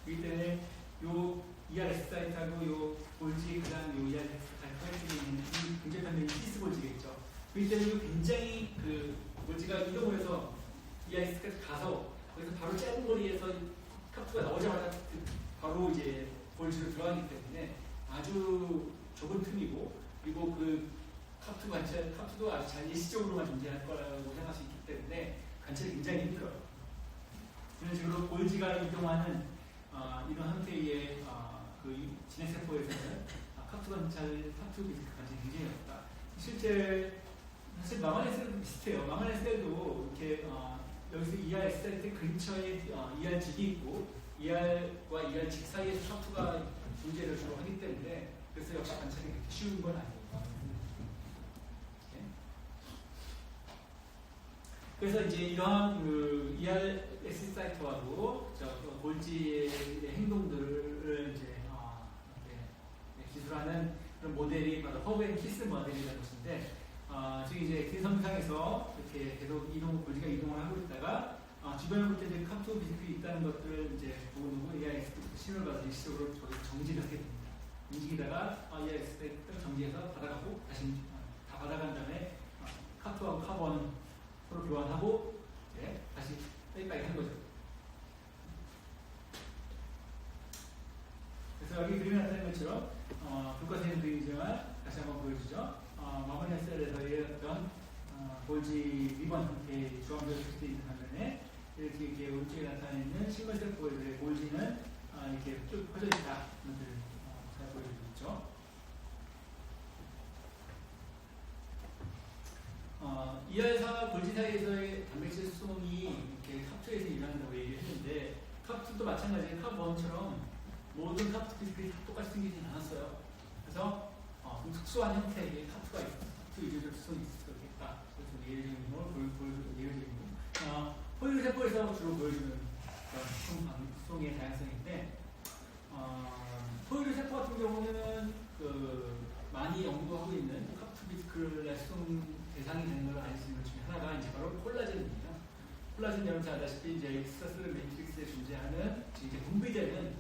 그렇기 때문에 요 ERS 사이트하고 요 볼지 그다음 요 ERS 사이트 쪽에 있는 이 근접하는 히스 볼지겠죠. 그렇기 때문에 굉장히 그 볼지가 이동을 해서 ERS까지 가서 거기서 바로 짧은 거리에서 카프가 나오자마자 바로 이제 볼지로 들어가기 때문에 아주 좁은 틈이고 그리고 그 카프도 아주 잘 일시적으로만 존재할 거라고 생각할 수 있기 때문에 관찰이 굉장히 힘들어요. 이런 식으로 볼지가 이동하는 이런 형태의 그 진핵세포에서는 카프 비스크 관찰이 굉장히 어렵다. 실제 사실 망원의 비슷해요. 망원의 셀도 이렇게 여기서 ER 셀 근처에 ER직이 있고 ER과 ER직 사이에서 카프가 존재를 주로 하기 때문에 그래서 역시 관찰이 그렇게 쉬운 건 아니에요. 그래서 이제 이러한 그 ERS 사이트와도 볼지의 행동들을 이제 기술하는 그런 모델이 바로 허브 앤 키스 모델이라는 것인데, 즉 이제 그 섬상에서 이렇게 계속 볼지가 이동을 하고 있다가 주변에 볼 때 이제 카프 비스크가 있다는 것들을 이제 보고 ERS 신호를 받아서 일시적으로 정지를 하게 됩니다. 움직이다가 ERS에 정지해서 받아가고 다시 다 받아간 다음에 카프하고 카본 서로 교환하고 이제 다시 빼기까지 하는 거죠. 그래서 여기 그림에 나타낸 것처럼 불꽃에는 그림이지만 다시 한번 보여주죠. 마모니아 셀에서의 어떤 볼지 리본 형태의 주황색 표시되어 있는 반면에 이렇게 오른쪽에 나타나 있는 식물세포의 볼지는 이렇게 쭉 퍼져 있다. 것들을 잘 보여주고 있죠. 이하에서 볼지 사이에서의 단백질 수송이 이렇게 카프에서 일어난다고 얘기를 했는데 카프도 마찬가지로 카본처럼 모든 카프 비스크이 똑같이 생기진 않았어요. 그래서 좀 특수한 형태의 카프가 있고 카프 유전적 수송이 있었겠다. 그래서 예외적인 걸 보여주는 예외적인 거. 포유류 세포에서 주로 보여주는 그런 수송의 다양성인데 포유류 세포 같은 경우는 많이 연구하고 있는 카프 비스크의 수송 대상이 되는 걸 알려주는 것 중에 하나가 이제 바로 콜라겐입니다. 콜라겐 여러분 잘 아다시피 이제 엑스트라셀러 매트릭스에 존재하는 이제 분비되는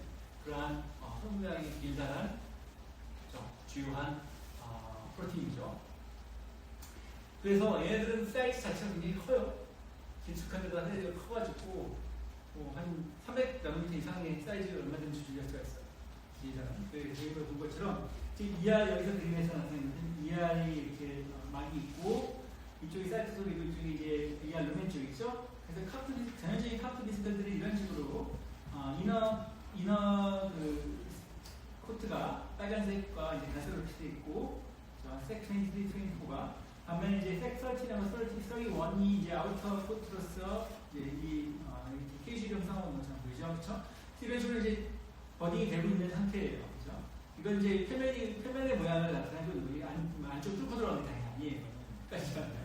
그러한 성모양이 길다란 주요한 프로틴이죠. 그래서 얘네들은 사이즈 자체가 굉장히 커요. 길쭉한 데다 사이즈가 커가지고 한 300나노미터 이상의 사이즈를 얼마든지 조절할 수가 있어요. 길다란. 저희가 본 것처럼 ER 여기서 그림에서 나타내는 ER이 이렇게 막이 있고 이쪽이 사이트 속이고 이쪽이 이제 ER 루멘 쪽이죠. 그래서 전형적인 카프 디스크들이 이런 식으로 이너 그 코트가 빨간색과 이제 간색으로 표시되어 있고 색 23, 24가 반면에 이제 색 30하고 31이 이제 아우터 코트로서 이제 이 케이지 형상으로 것처럼 보이죠, 그렇죠? 이런 식으로 이제 버딩이 되고 있는 상태예요, 그렇죠? 이건 이제 표면의 모양을 나타내고 있는 거 안쪽 뚫고 들어가는 게 아니에요. 끝까지 않아요.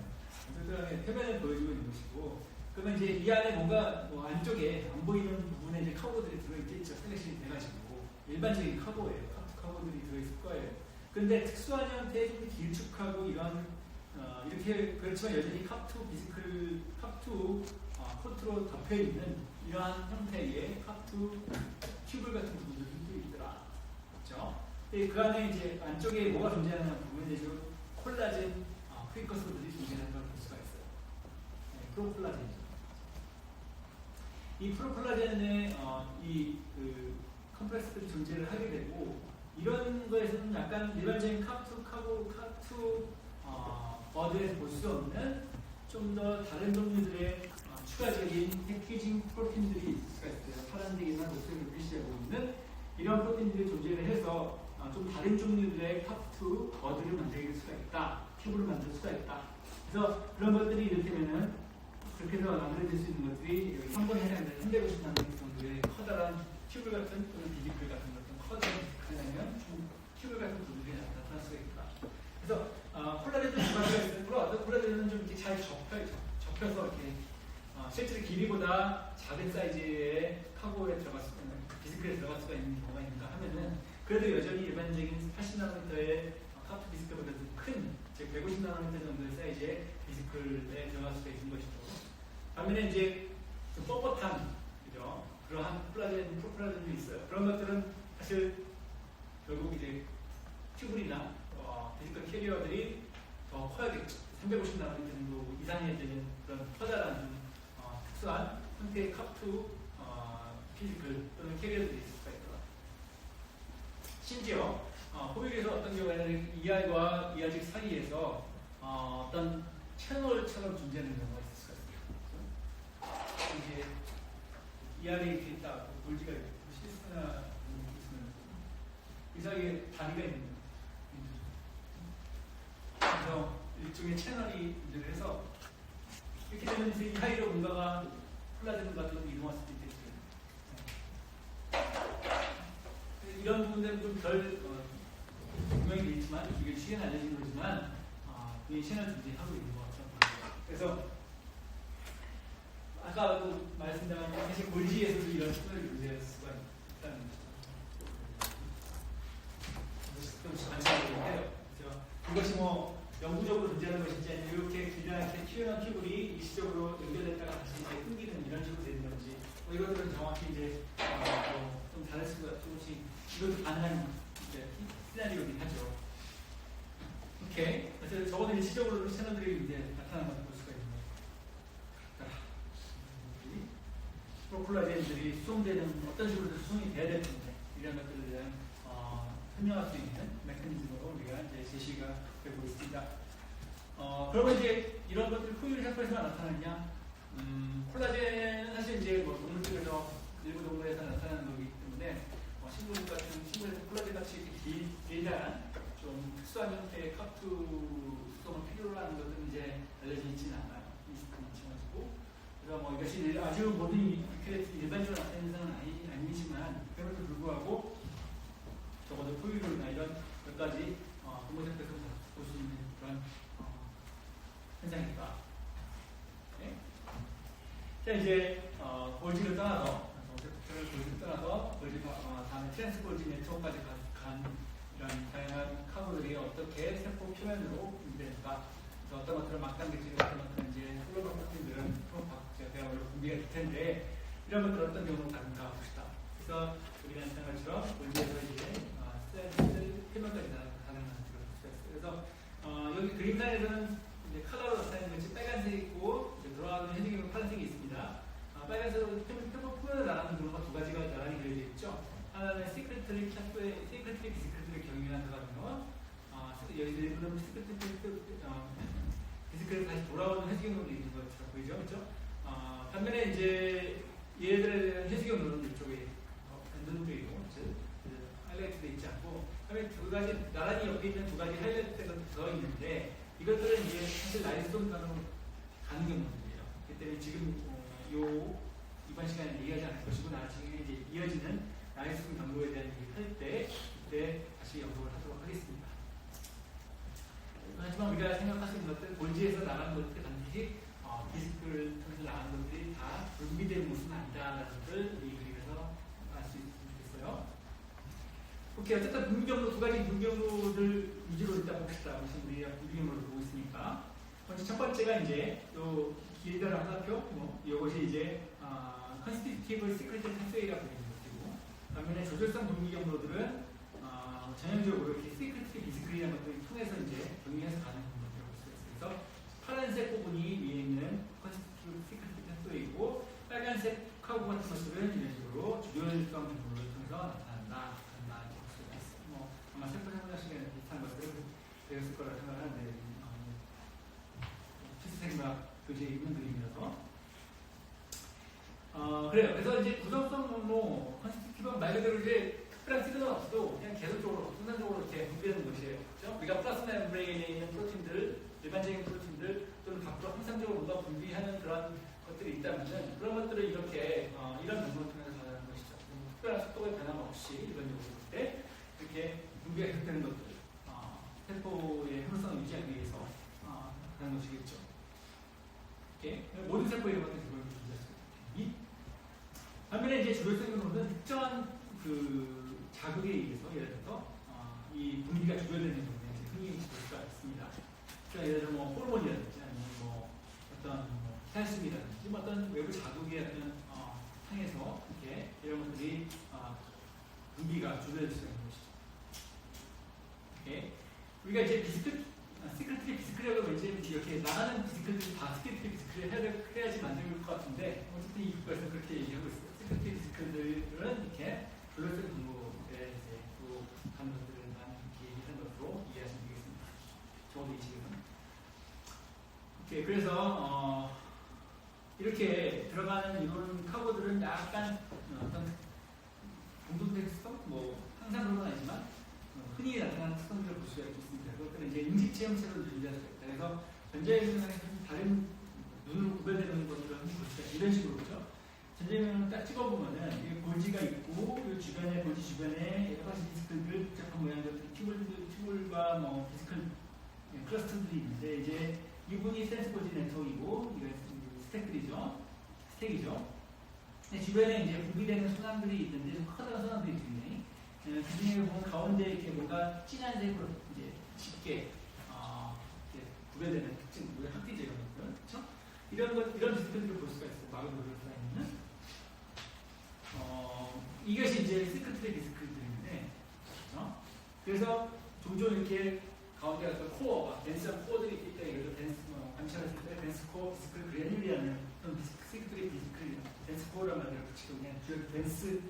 표면을 보여주고 있는 것이고, 그러면 이제 이 안에 뭔가 안쪽에 안 보이는 부분에 이제 카보들이 들어있겠죠. 슬래시 돼가지고 일반적인 카보예요. 카보들이 들어있을 거예요. 근데 특수한 형태의 좀 길쭉하고 이런 이렇게 그렇지만 여전히 카프 코트로 덮여 있는 이러한 형태의 카프 튜블 같은 부분들이 있더라. 그렇죠? 그 안에 이제 안쪽에 뭐가 존재하는 부분에 대해서 콜라겐 프리커서들이 존재하는 걸 볼 수가 있어요. 프로콜라겐이죠. 이 프로콜라겐의 그 컴플렉스들이 존재를 하게 되고 이런 거에서는 약간 일반적인 카프 버드에서 볼 수 없는 좀 더 다른 종류들의 추가적인 패키징 프로틴들이 있을 수가 있어요. 파란색이나 녹색을 표시하고 있는 이런 프로틴들이 존재를 해서 좀 다른 종류들의 카프 버드를 만들 수가 있다. 튜브를 만들 수가 있다. 그래서 그런 것들이 이렇게면은 그렇게 해서 만들어질 수 있는 것들이 여기 3번에 해당되는 350나노미터 정도의 커다란 튜브 같은 또는 비디클 같은 커다란 비디클이라면 튜브 같은 부분들이 나타날 수가 있다. 그래서 콜라겐도 두 가지가 있으므로 콜라겐은 좀 이렇게 잘 접혀서 이렇게 실제로 길이보다 작은 사이즈의 카보에 들어갔을 때는 비스클에 들어갈 수가 있는 경우가 있는가 하면은 그래도 여전히 일반적인 80나노미터의 카프 비스클보다 큰, 즉 150나노미터 정도의 사이즈의 비스클에 들어갈 수가 있는 것이죠. 반면에 이제 좀 뻣뻣한, 그죠? 그러한 프로플라젠도 있어요. 그런 것들은 사실 결국 이제 튜블이나 비스클 캐리어들이 더 커야겠죠. 350나노미터 정도 이상이 되는 그런 커다란 특수한 형태의 카프 피지컬 또는 캐리어들이 있을 수가 있더라. 심지어 포획에서 어떤 경우에는 ER과 ER직 사이에서 어떤 채널처럼 존재하는 경우가 있을 수가 있어요. 이게 ER이 이렇게 있다, 볼지가 있고 시스나 있으면 이 사이에 다리가 있는 거예요. 그래서 일종의 채널이 해서 이렇게 되면 이 사이로 뭔가가 콜라겐 같은 것도 이동할 수도 있겠죠. 이런 부분들은 좀덜 분명히 되어 있지만 이게 시간이 알려진 거지만 이 채널 존재하고 있는 것 같아요. 그래서 아까도 말씀드린 사실 골지에서도 이런 채널이 존재할 수가 있다는 것이 좀 관심이에요. 그렇죠? 그것이 뭐 영구적으로 존재하는 것인지 아니면 이렇게 길게 튀어나온 튜블이 일시적으로 연결됐다가 다시 이제 끊기는 이런 식으로 되는 건지 뭐 이것들은 정확히 이제 좀 다를 수가 조금씩 이것도 가능한 시나리오긴 하죠. 오케이. 그래서 저거는 일시적으로 채널들이 이제 나타나는 것을 볼 수가 있는 거예요. 프로콜라젠들이 수송되는 어떤 식으로 수송이 돼야 될 텐데 이런 것들에 대한 설명할 수 있는 메커니즘으로 우리가 이제 제시가 되고 있습니다. 그러면 이제 이런 것들이 포유류 세포에서만 나타나느냐? 콜라겐은 사실 이제 뭐 동물들에서 일부 동물에서 나타나는 거기 때문에 식물 같은 식물에서 콜라겐 같이 길다란 좀 특수한 형태의 카프 수성을 필요로 하는 것은 이제 알려져 있지는 않아요. 이스트 마찬가지고. 그래서 뭐 이것이 아주 모든 일반적으로 나타나는 상은 아니지만 그럼에도 불구하고 적어도 포유류나 이런 몇 가지 동물세포에서 볼 수 있는 그런 현상이다. 네? 자 이제 골지를 떠나서 다음에 트랜스골지 네트워크까지 간 이런 다양한 카보들이 어떻게 세포 표면으로 분비되는가, 어떤 것들은 막단백질, 어떤 것들은 이제 플로바 프로틴들은 제가 오늘 분비가 될 텐데 이런 것들 어떤 경우로 다른가 봅시다. 그래서 우리가 생각한 것처럼 골지에서 이제 셀 표면까지 가능한 것들을 볼 수가 있어요. 그래서 여기 그림상에서는 이제 컬러로 나타내는 것이 빨간색이 있고 돌아가는 현식에는 파란색이 있습니다. 빨간색으로 표면을 나가는 경우가 두 가지가 나란히 그려져 있죠. 하나는 시크릿리 비스크릿을 경유한 거거든요. 여기는 비스크릿 다시 돌아오는 회수경로로 있는 것처럼 보이죠, 그렇죠? 반면에 이제 얘들에 대한 회수경로는 이쪽에 눈쪽이고, 즉 하이라이트되어 있지 않고, 그다음에 두 가지 나란히 옆에 있는 두 가지 하이라이트가 들어 있는데 이것들은 이제 사실 라이소돔 가는 경로들이에요. 그렇기 때문에 지금 이번 시간에 이해하지 않을 것이고 나중에 이제 이어지는 라이소돔 경로에 대한 얘기를 할 때 그때 다시 연구를 하도록 하겠습니다. 하지만 우리가 생각할 수 있는 것들, 골지에서 나가는 것들이 반드시 비스크를 통해서 나가는 것들이 다 분비된 모습은 아니다라는 것을 이 그림에서 알 수 있으면 좋겠어요. 오케이, 어쨌든 분비경로 두 가지 분비경로를 위주로 일단 봅시다. 지금 우리가 분비경로를 보고 있으니까. 먼저 첫 번째가 이제 요 길다란 하나표, 이것이 이제 컨스티튜티브 시크릿 패스웨이라고 부르는 것이고, 반면에 조절성 분비 경로들은 전형적으로 이렇게 시크릿 비스크릿이라는 것들을 통해서 이제 정리해서 가는 경로라고 볼 수 있어요. 그래서 파란색 부분이 위에 있는 컨스티튜티브 시크릿 패스웨이고, 빨간색 카고 같은 것들은 이런 식으로 조절성 경로를 통해서 나타난다. 아마 세포 생물학 시간에 비슷한 것들을 배웠을 거라 생각하는데 필수생물학 교재에 있는 그림이라서 그래요. 그래서 이제 구성성 경로 컨스티튜티브는 말 그대로 이제 특별한 시그널 없이도 그냥 계속적으로 순간적으로 이렇게 분비되는 것이에요. 그렇죠? 우리가 플라스 멤브레인에 있는 프로틴들, 일반적인 프로틴들 또는 밖으로 항상적으로 뭔가 분비하는 그런 것들이 있다면은 그런 것들을 이렇게 이런 경로를 통해서 가는 것이죠. 특별한 속도의 변화 없이 일반적으로 볼 때 이렇게 분비가 계속되는 것들, 세포의 효능성을 유지하기 위해서 하는 것이겠죠. 이렇게 모든 세포에 이런 것들이 기본적으로 존재할 수 있습니다. 반면에 이제 주도성 경로는 특정한 자극에 의해서 예를 들어서 이 분비가 조절되는 경우에 이제 흥이 볼 수가 있습니다. 그러니까 예를 들어 뭐 호르몬이라든지 아니면 뭐 어떤 뭐 칼슘이라든지 뭐 어떤 외부 자극의 어떤 상에서 이렇게 이런 것들이 분비가 조절될 수가 있는 것이죠. 이렇게 우리가 이제 시크릿리 비스크리라고 왠지 이렇게 나가는 비스크리를 다 시크릿리 비스크리 해야지 만들 것 같은데 어쨌든 이 국가에서 그렇게 얘기하고 있어요. 시크릿리 비스크리들은 이렇게 블루스 공부에 이제 또 가는 것들을 이렇게 얘기하는 것으로 이해하시면 되겠습니다. 적어도 이 지금은. 오케이, 그래서 이렇게 들어가는 이런 카고들은 약간 어떤 공동된 특성, 뭐 항상 그런 건 아니지만 흔히 나타나는 특성들을 볼 수가 있습니다. 그것들은 이제 인식 체험체로 유지할 수 있다. 그래서 전자현상에서 다른 눈으로 구별되는 것들을 볼 수가 있다. 이런 식으로 그렇죠. 전자현상을 딱 찍어보면은 이게 볼지가 있고 이 주변에 볼지 주변에 여러 가지 디스크들 복잡한 모양들 튜블과 뭐 디스크 클러스터들이 있는데 이제 이분이 센스 볼지 네트워크이고 이거 스택들이죠. 스택이죠. 주변에 이제 분비되는 순환들이 있는데 좀 커다란 순환들이 있는데 그 중에 보면 가운데 이렇게 뭔가 진한 색으로 이제 쉽게 이렇게 구별되는 특징, 우리 학기제 이런 것들, 그렇죠? 이런 디스크들을 볼 수가 있어요. 막을 볼 수가 있는. 이것이 이제 시크릿의 디스크들인데, 그렇죠? 그래서 종종 이렇게 가운데 어떤 코어가 덴스한 코어들이 있기 때문에 예를 들어 덴스 관찰했을 때 덴스 코어 디스크 그래듈이라는 어떤 시크릿의 디스크 덴스 코어란 말을 붙이고 그냥 주요 덴스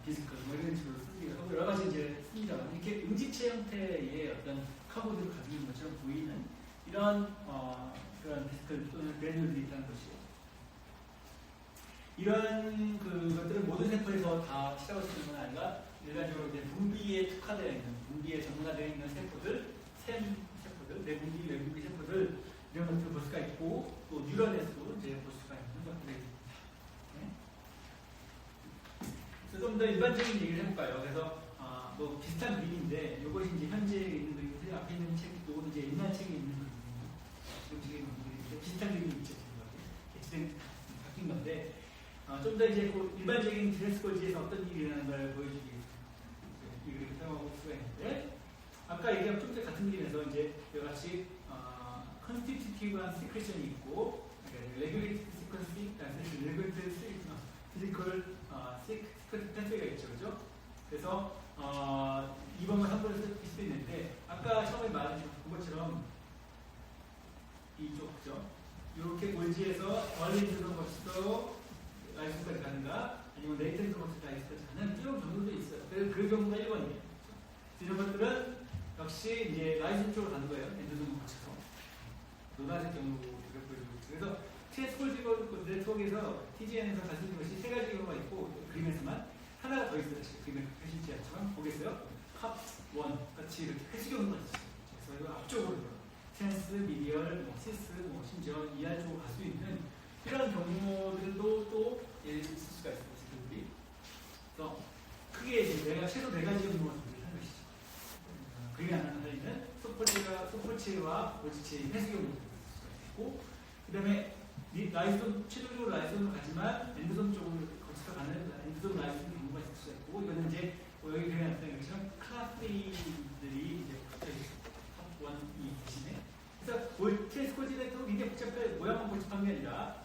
디스크 뭐 이런 식으로 쓰기도 하고 여러 가지 이제 씁니다만 이렇게 음지체 형태의 어떤 카보드를 가지고 있는 것처럼 보이는 이런 그런 디스크 또는 그래듈들이 있다는 것이죠. 이런 그것들은 모든 세포에서 다 시작할 수 있는 건 아니라 일반적으로 이제 분비에 특화되어 있는 분비에 전문화되어 있는 세포들, 샘 세포들, 내분비, 외분비 세포들 이런 것들을 볼 수가 있고 또 뉴런에서도 이제 볼 수가 있는 것들입니다. 좀 더 일반적인 얘기를 해볼까요? 그래서 뭐 비슷한 그림인데 이것이 이제 현재 있는 그림인데 앞에 있는 책, 이거는 이제 옛날 책에 있는 그림이에요. 지금 책에 있는 그림인데 비슷한 그림이 있죠. 지금 바뀐 건데 좀 더 이제 그 일반적인 드레스코지에서 어떤 일이 일어나는 걸 보여주기 위해서 이 그림을 사용할 수가 있는데 아까 얘기한 좀 더 같은 그림에서 이제 여러 가지 컨스티튜티브한 시크레션이 있고 레귤레이티브 시퀀스, 레귤레이티브 피지컬 시크릿 패스가 있죠, 그죠? 그래서 2번과 3번을 쓸 수도 있는데 아까 처음에 말한 그것처럼 이쪽, 그죠? 이렇게 골지에서 얼리드로 거쳐서 라이스까지 가는가 아니면 레이텐트 거쳐서 라이스까지 가는 이런 경우도 있어요. 그래서 그 경우가 1번이에요. 이런 것들은 역시 이제 라이스 쪽으로 가는 거예요. 엔드존 거쳐서 노란색 경우로 보여주고 있어요. 그래서 TS콜지고 네트워크에서 TGN에서 갈 수 있는 것이 세 가지 경우가 있고 그림에서만 하나가 더 있어요. 그림에 표시지 않지만 보겠어요. 컵1 같이 이렇게 횟수경우가 있어요. 그래서 이거 앞쪽으로 센스, 미디얼, 뭐 시스, 뭐 심지어 이하 쪽으로 갈 수 있는 이런 경우들도 또 있을 수가 있어요. 지금들이. 그래서 크게 이제 내가 최소 4가지 경우를 준비하는 것이죠. 그림에 하나 있는 소폴체와 볼지체의 회수 경우를 있을 수가 있고 그 다음에 라이손, 최종적으로 라이손으로 가지만 엔드손 쪽으로 거쳐서 가는 엔드손 라이손 경우가 있을 수가 있고 이거는 이제 여기 그림에 나타난 것처럼 클라스들이 이제 탑1이 대신에 그래서 트랜스코지네도 굉장히 복잡해 모양만 복잡한 게 아니라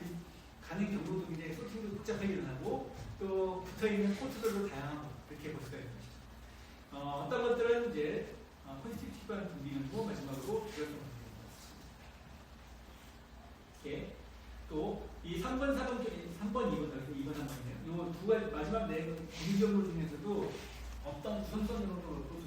가는 경로도 굉장히 소팅도 복잡하게 일어나고 또 붙어있는 포트들도 다양하고 그렇게 볼 수가 있는 것이죠. 어떤 것들은 이제 콘스티튜티브한 분비는고 마지막으로 그런 이렇게 또 이 3번, 4번, 3번, 2번, 2번, 3번이네요. 이 두 가지 마지막 네 분기경로 중에서도 어떤 구성성으로 그렇고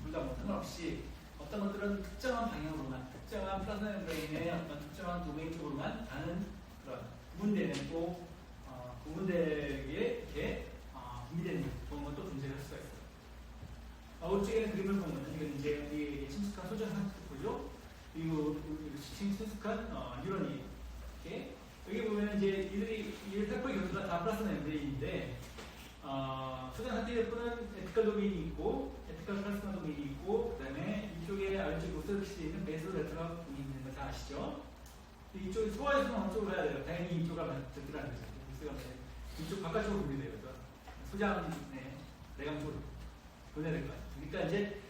둘다 뭐 상관없이 어떤 것들은 특정한 방향으로만, 특정한 플라즈마 멤브레인의 어떤 특정한 도메인 쪽으로만 가는 그런 구분되는 꼭 구분되게 이렇게 분비되는 그런 것도 존재할 수가 있어요. 오른쪽에는 그림을 보면 이건 이제 우리 친숙한 소전 상태고요. 그리고 친숙한 뉴런이 이렇게 여기 보면 이제 이 세포의 경우가 다 플라즈마 멤브레인인데 소전 상태에서는 에티컬 도메인이 있고 에티컬 플라즈마 도메인이 있고 그 다음에 이쪽에 아래쪽 오스트럭시에 있는 베이솔레터가 도메인이 있는 거 다 아시죠? 이쪽에 소화에서는 어느 쪽으로 가야 돼요? 당연히 이쪽으로 들어가야 되죠. 이쪽 바깥쪽으로 분리돼요. 소장, 내강 보내야 될 것 같아요. 그러니까 이제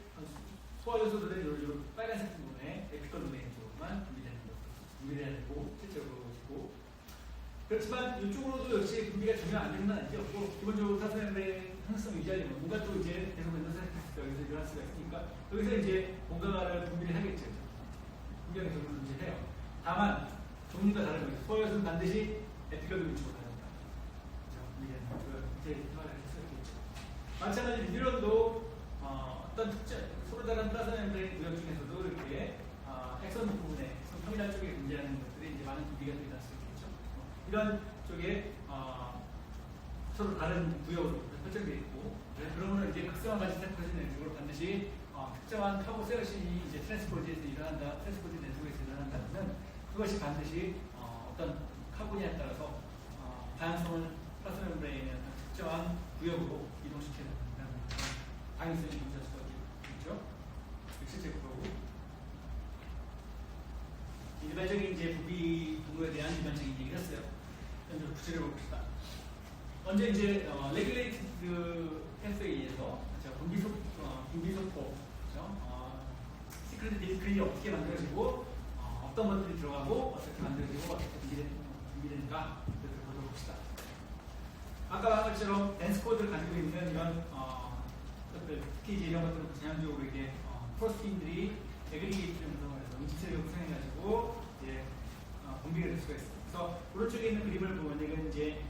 소화 요소들은 이런 빨간색 부분에 에피컬 도메인 쪽만 분비돼야 되고 실제로 보고 그렇지만 이쪽으로도 역시 분비가 전혀 안 되는 건 아니고 기본적으로 플라스마의 항성 유지하려면 뭔가 또 이제 계속 맨날 여기서 일어날 수가 있으니까 여기서 이제 뭔가를 분비를 하겠죠. 분비하는 경우는 이제 해요. 다만 종류가 다른 거죠. 소화 요소는 반드시 에피컬 도메인 쪽으로 가야 된다. 그렇죠? 이제 생활을 해서 있겠죠. 마찬가지로 뉴런도 어떤 특정 서로 다른 플라스마 멤브레인 구역 중에서도 이렇게 엑선 부분에 터미널 쪽에 존재하는 것들이 이제 많은 분비가 일어날 수 있겠죠. 이런 쪽에 서로 다른 구역으로 설정되어 있고 그러면 이제 극성화까지 생각하시는 내용으로 반드시 특정한 카보세어신이 이제 트랜스포즈에서 일어난다, 트랜스포즈 네트워크에서 일어난다면 그것이 반드시 어떤 카보니아에 따라서 다양성을 플라스마 멤브레인의 특정한 구역으로 이동시켜야 된다는 다양성이 존재할 수가 있겠죠. 실제 그거고 일반적인 이제 부비 부분에 대한 일반적인 얘기를 했어요. 좀 구체적으로 봅시다. 먼저 이제 레귤레이티드 패스웨이에서 분비소포, 시크릿 디스크릿이 어떻게 만들어지고 어떤 것들이 들어가고 어떻게 만들어지고 어떻게 분비되는가 보도록 봅시다. 아까 말한 것처럼 댄스 코드를 가지고 있는 이런 것들, 특히 이제 이런 것들은 전형적으로 이렇게 프로스틴들이 에그리게이트 형성을 해서 음식체를 형성해가지고 이제 분비가 될 수가 있어요. 그래서 오른쪽에 있는 그림을 보면 이건 이제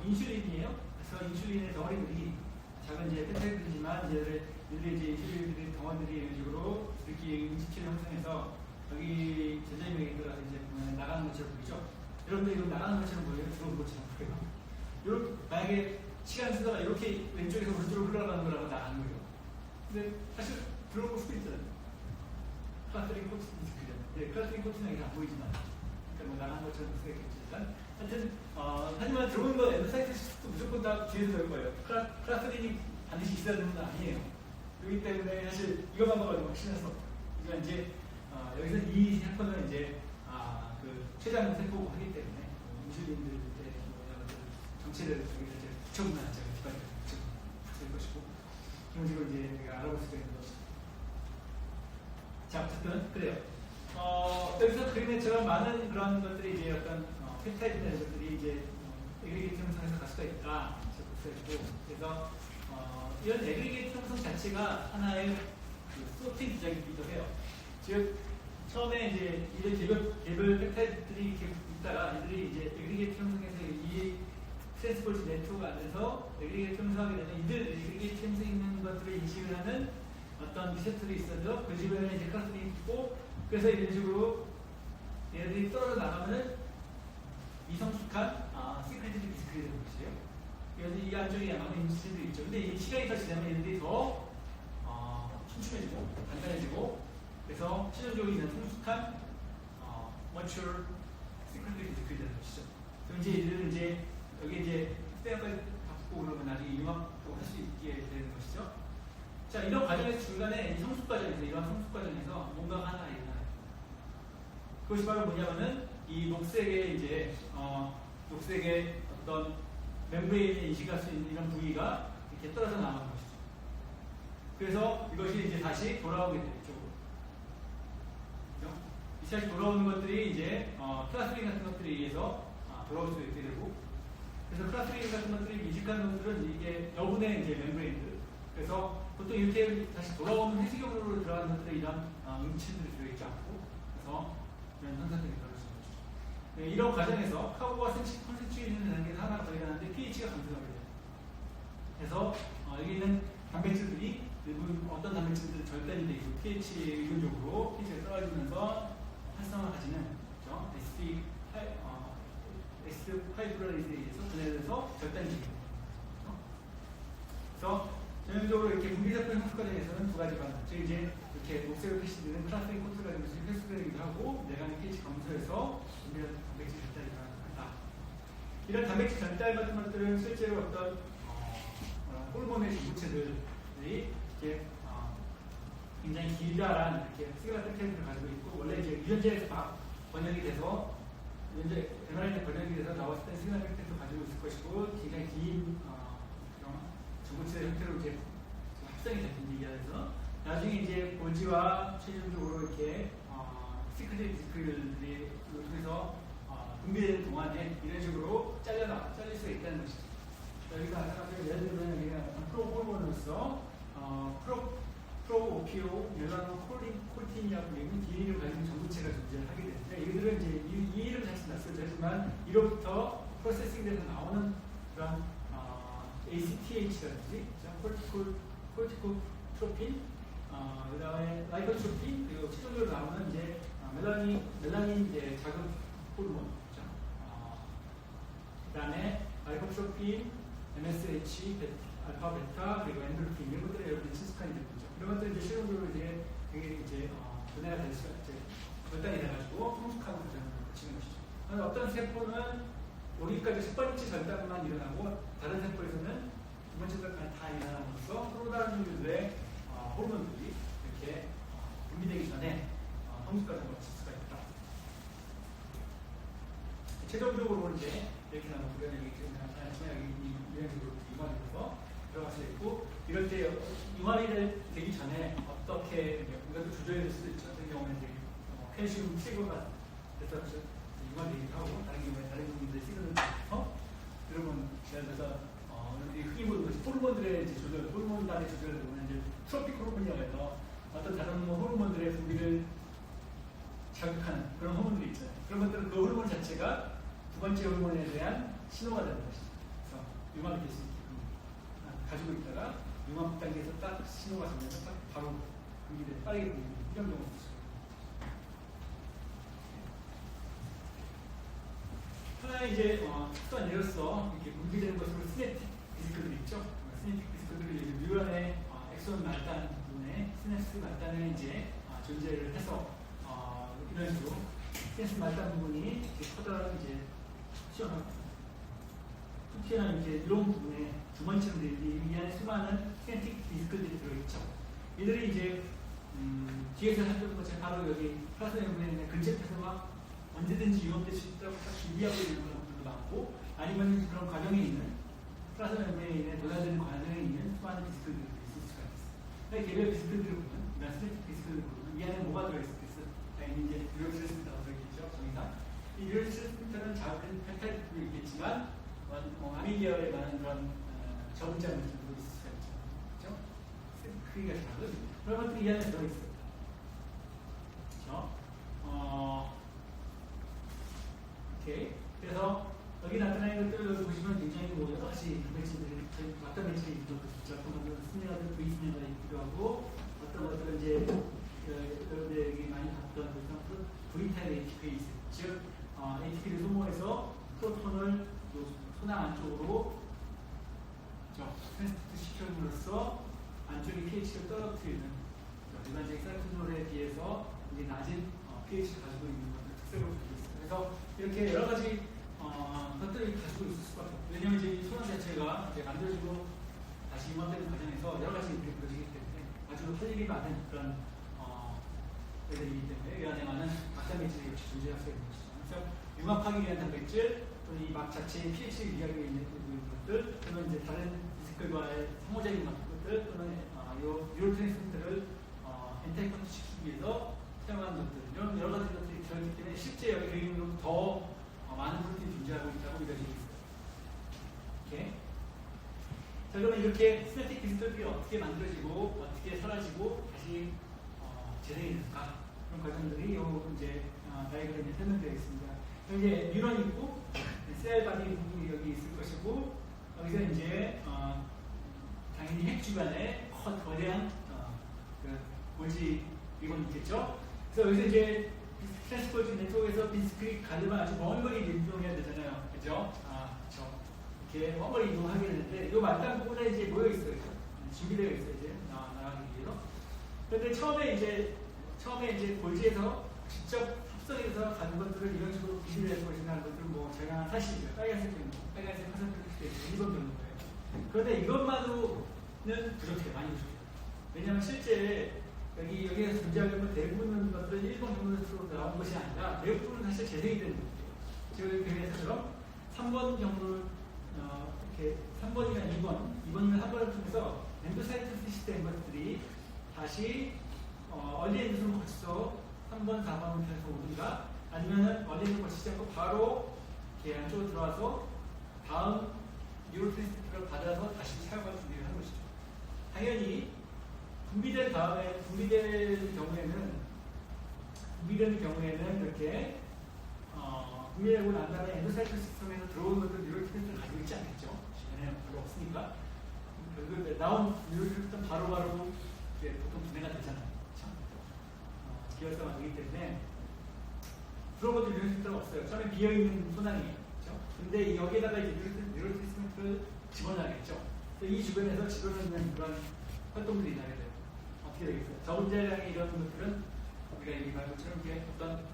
인슐린이에요. 그래서 인슐린의 덩어리들이 작은 이제 펜타이들이지만 얘들이 이제 인슐린들의 덩어리들이 이런 식으로 이렇게 음식체를 형성해서 여기 전자임에 들어가서 이제 보면 나가는 것처럼 보이죠. 여러분들 이거 나가는 것처럼 보여요? 들어오는 것처럼 보여요? 이렇게 만약에 시간 순서가 이렇게 왼쪽에서 오른쪽으로 흘러가는 거라고 나가는 거예요. 근데 사실 들어올 수도 있잖아요. 클라스링 코팅이 그죠? 네, 클라스링 코팅은 안 보이지만, 그러니까 뭐 나가는 것처럼 볼 수가 있겠지만, 하여튼 하지만 들어오는 거 엔도사이토시스도 무조건 다 뒤에서 될 거예요. 클라스링이 반드시 있어야 되는 건 아니에요. 그렇기 때문에 사실 이것만 봐가지고 확신해서 우리가 이제 여기서 이 사건은 이제 그 췌장 세포고 하기 때문에 인슐린들의 정체를 여기서 이제 붙여보면 제가 기반이 될 것이고 기본적으로 이제 우리가 알아볼 수가 있는 것이죠. 자, 어쨌든 그래요. 여기서 그림처럼 많은 그런 것들이 이제 어떤 펩타이드나 이런 것들이 이제 에그리게이트 형성에서 갈 수가 있다. 그래서 이런 에그리게이트 형성 자체가 하나의 그 소팅 기작이기도 해요. 즉 처음에 이제 이런 개별 펩타이드들이 이렇게 있다가 이들이 이제 에그리게이트 형성에서 이 트랜스포즈 네트워크 안에서 에그리게이트 형성하게 되면 이들 에그리게이트 형성 있는 것들을 인식을 하는 어떤 리셉터들이 있어서 그 주변에 이제 클라스들이 있고 그래서 이런 식으로 얘네들이 떨어져 나가면은 미성숙한 시크릿 디스크릿이 되는 것이에요. 그래서 이 안쪽에 많은 인식들이 있죠. 근데 이 시간이 더 지나면 얘네들이 더 촘촘해지고 간단해지고 그래서 최종적으로 있는 성숙한 mature 시크릿 디스크릿이 되는 것이죠. 그럼 이제 얘들은 이제 여기 이제 스테어까지 바꾸고 그러면 나중에 융합도 할 수 있게 되는 것이죠. 자, 이런 과정에서 중간에 이 성숙 과정에서 이런 성숙 과정에서 뭔가가 하나 일어나요. 그것이 바로 뭐냐면은 이 녹색의 이제 녹색의 어떤 멤브레인에 인식할 수 있는 이런 부위가 이렇게 떨어져 나가는 것이죠. 그래서 이것이 이제 다시 돌아오게 돼요. 이쪽으로. 그렇죠? 다시 돌아오는 것들이 이제 클라스링 같은 것들에 의해서 돌아올 수 있게 되고 그래서 클라스링 같은 것들이 미식한 것들은 이게 여분의 이제 멤브레인들 그래서 보통 이렇게 다시 돌아오는 회시경으로 들어가는 것들이 이런 음치들이 들어있지 않고 그래서 이런 현상들이 벌어질 수 있죠. 네, 이런 과정에서 카보가 컨센트레이션 단계에서 하나가 더 일어나는데 pH가 감소하게 돼요. 그래서 여기 있는 단백질들이 어떤 단백질들은 절단이 되고 pH의 의존적으로 pH가 떨어지면서 활성화 가지는 그렇죠? 에시드 파이브라리즈에 의해서 분해돼서 절단이 됩니다. 그래서 전형적으로 이렇게 분비세포 형성 과정에서는 두 가지 방법. 즉 이제 이렇게 녹색을 표시되는 클라스링 코트가 되면서 회수되기도 하고 내관의 pH 감소해서 분비한 단백질 절단이 가능하다. 이런 단백질 절단 같은 것들은 실제로 어떤 호르몬의 전구체들이 이렇게 굉장히 길다란 이렇게 시그널 패턴을 가지고 있고 원래 이제 유전자에서 번역이 돼서 이제 mRNA 번역이 돼서 나왔을 때 시그널 패턴도 가지고 있을 것이고 굉장히 긴 전구체 형태로 이제 합성이 됩니다. 그래서 나중에 이제 골지와 최종적으로 이렇게 시크릿 디스크들이 통해서 분비되는 동안에 이런 식으로 잘릴 수 있다는 것이죠. 여기서 아까 예를 들면 여기가 프로호르몬으로서 프로오피오 멜라노 콜틴이라고 불리는 DNA를 가진 전구체가 존재하게 되는데 이들은 이제 이 이름 자체는 낯설죠. 하지만 이로부터 프로세싱돼서 나오는 그런 ACTH라든지 콜티코트로핀, 그다음에 라이코트로핀, 그리고 최종적으로 나오는 이제 멜라닌 이제 자극 호르몬, 그다음에 라이코트로핀, MSH, 알파, 베타, 그리고 엔도르핀 이런 것들이 여러분들이 친숙한 이름이죠. 이런 것들이 이제 실험적으로 이제 되게 이제 분해가 될 수가 이제 결단이 돼가지고 성숙하고 그러는 것이죠. 어떤 세포는 여기까지 첫 번째 절단만 일어나고 다른 세포에서는 두 번째 절단이 다 일어남으로써 또 다른 종류들의 호르몬들이 이렇게 분비되기 전에 성숙하는 것을 칠 수가 있다. 최종적으로 이제 이렇게 나오고 여기 지금 이런 식으로 융합돼서 들어갈 수 있고 이럴 때 융합이 되기 전에 어떻게 이것도 조절될 수도 있죠. 어떤 경우는 이제 칼슘 치고가 돼서 융합되기도 하고 다른 경우에 다른 부분들이 시그널을 해서 여러분 예를 들어서 우리 흔히 보는 것이 호르몬들의 이제 조절, 호르몬 간의 조절을 보면 이제 트로픽 호르몬이라고 해서 어떤 다른 호르몬들의 분비를 자극하는 그런 호르몬들이 있잖아요. 그런 것들은 그 호르몬 자체가 두 번째 호르몬에 대한 신호가 되는 것이죠. 그래서 융합이 될 수 있게끔 가지고 있다가 융합 단계에서 딱 신호가 되면서 딱 바로 분비돼 빠르게 분비되는 이런 경우가 있어요. 하나의 이제 특수한 예로서 이렇게 분비되는 것으로 시냅틱 디스크들이 있죠. 시냅틱 디스크들이 뉴런의 엑손 말단 부분에 시냅스 말단에 이제 존재를 해서 이런 식으로 시냅스 말단 부분이 커다란 이제 튀어나온 이제 이런 부분에 주머니처럼 되어 있는데 이 안에 수많은 시냅틱 디스크들이 들어있죠. 이들이 이제 뒤에서 했던 것처럼 바로 여기 플라스마에 있는 근접해서 막 언제든지 융합될 수 있다고 딱 준비하고 있는 그런 것들도 많고 아니면 그런 과정에 있는 플라스마 멤브레인에 도달되는 과정에 있는 수많은 디스크들이 있을 수가 있어요. 개별 디스크들을 보면, 스냅틱 디스크들을 보면 이 안에 뭐가 들어있겠어? 당연히 이제 뉴로트랜스미터가 들어있겠죠, 정의상. 이 뉴로트랜스미터는 작은 펩타이드도 있겠지만 아밀리아에 많은 그런 저분자 물질도 있을 수가 있죠. 그렇죠? 크기가 작은 그런 것들이 이 안에 들어있어요. 그렇죠? 그래서 여기 나타나는 것들을 보시면 굉장히 여러 가지 단백질들이 어떤 단백질이 있기도 하고 어떤 것들은 스네어들, 브이스네어가 있기도 하고 어떤 것들은 이제 여러분들 여기 많이 봤던 V타입 ATPase 즉 ATP를 소모해서 프로톤을 소낭 안쪽으로 트랜스포트 시켜줌으로써 안쪽의 pH를 떨어뜨리는 일반적인 사이토졸에 비해서 낮은 pH를 가지고 있는 것들 특색을 가지고 있습니다. 그래서 이렇게 여러 가지 것들을 가지고 있을 수밖에 없고 왜냐하면 이제 이 소양 자체가 이제 만들어지고 다시 융합되는 과정에서 여러 가지 일들이 벌어지기 때문에 아주 할 일이 많은 그런 애들이기 때문에 이 안에 많은 막단백질이 역시 존재할 수 있는 것이죠. 그래서 융합하기 위한 단백질 또는 이 막 자체의 pH를 유지하기 위한 것들 또는 이제 다른 디스크와의 상호작용 같은 것들 또는 뉴로트랜스미터를 엔타이컨트 시키기 위해서 사용하는 것들 이런 여러 가지 것들이 들어있기 때문에 실제 여기 그림으로 더 많은 프로틴이 존재하고 있다고 이루어지고 있어요. 이렇게. 자, 그러면 이렇게 시냅틱 디스크들이 어떻게 만들어지고 어떻게 사라지고 다시 재생이 될까? 그런 과정들이 이제 다이어그램에 설명되어 있습니다. 이제 뉴런이 있고 셀 바디 부분이 여기 있을 것이고 여기서 이제 당연히 핵 주변에 거대한 그 골지 리본이 있겠죠. 그래서 여기서 이제 트랜스포트 네트워크에서 비스크릿 가려면 아주 먼 거리 이동해야 되잖아요. 그죠? 그렇죠. 이렇게 먼 거리 이동하게 되는데 이 말단 부분에 이제 모여 있어요. 준비되어 있어요. 이제 나가기 위해서. 그런데 처음에 이제 골지에서 직접 합성해서 가는 것들을 이런 식으로 비교할 것이라는 것들은 뭐 제가 사실이죠. 빨간색 화살표를 때 1번 정도예요. 그런데 이것만으로는 부족해요. 많이 부족해요. 왜냐하면 실제 여기에서 존재하려면 대부분 것들은 1번 경로로 나온 것이 아니라 대부분은 사실 재생이 되는 거예요. 지금 그래서처럼 3번 경로를 이렇게 3번이나 2번이나 3번을 통해서 엔도사이토시스 된 것들이 다시 얼리엔드를 거쳐서 3번, 4번 편에서 오든가 아니면은 얼리엔드 거치지 않고 바로 이렇게 안쪽으로 들어와서 다음 뉴로트랜스미터를 받아서 다시 사용할 준비를 하는 것이죠. 당연히 분비된 다음에 분비되는 경우에는 이렇게 분비되고 난 다음에 엔도사이클 시스템에서 들어오는 것들 뉴로트랜스미터를 가지고 있지 않겠죠. 주변에 별로 없으니까. 결국 나온 뉴로트랜스미터는 바로바로 보통 분해가 되잖아요. 기혈사가 되기 때문에 들어보도 뉴로트랜스미터가 없어요. 처음에 비어있는 소낭이에요. 그렇죠? 근데 여기에다가 이제 뉴로트랜스미터를 집어넣어야겠죠. 이 주변에서 집어넣는 그런 활동들이 나게 돼요. 어떻게 되겠어요? 저분자량의 이런 것들은 우리가 얘기한 것처럼 이렇게 어떤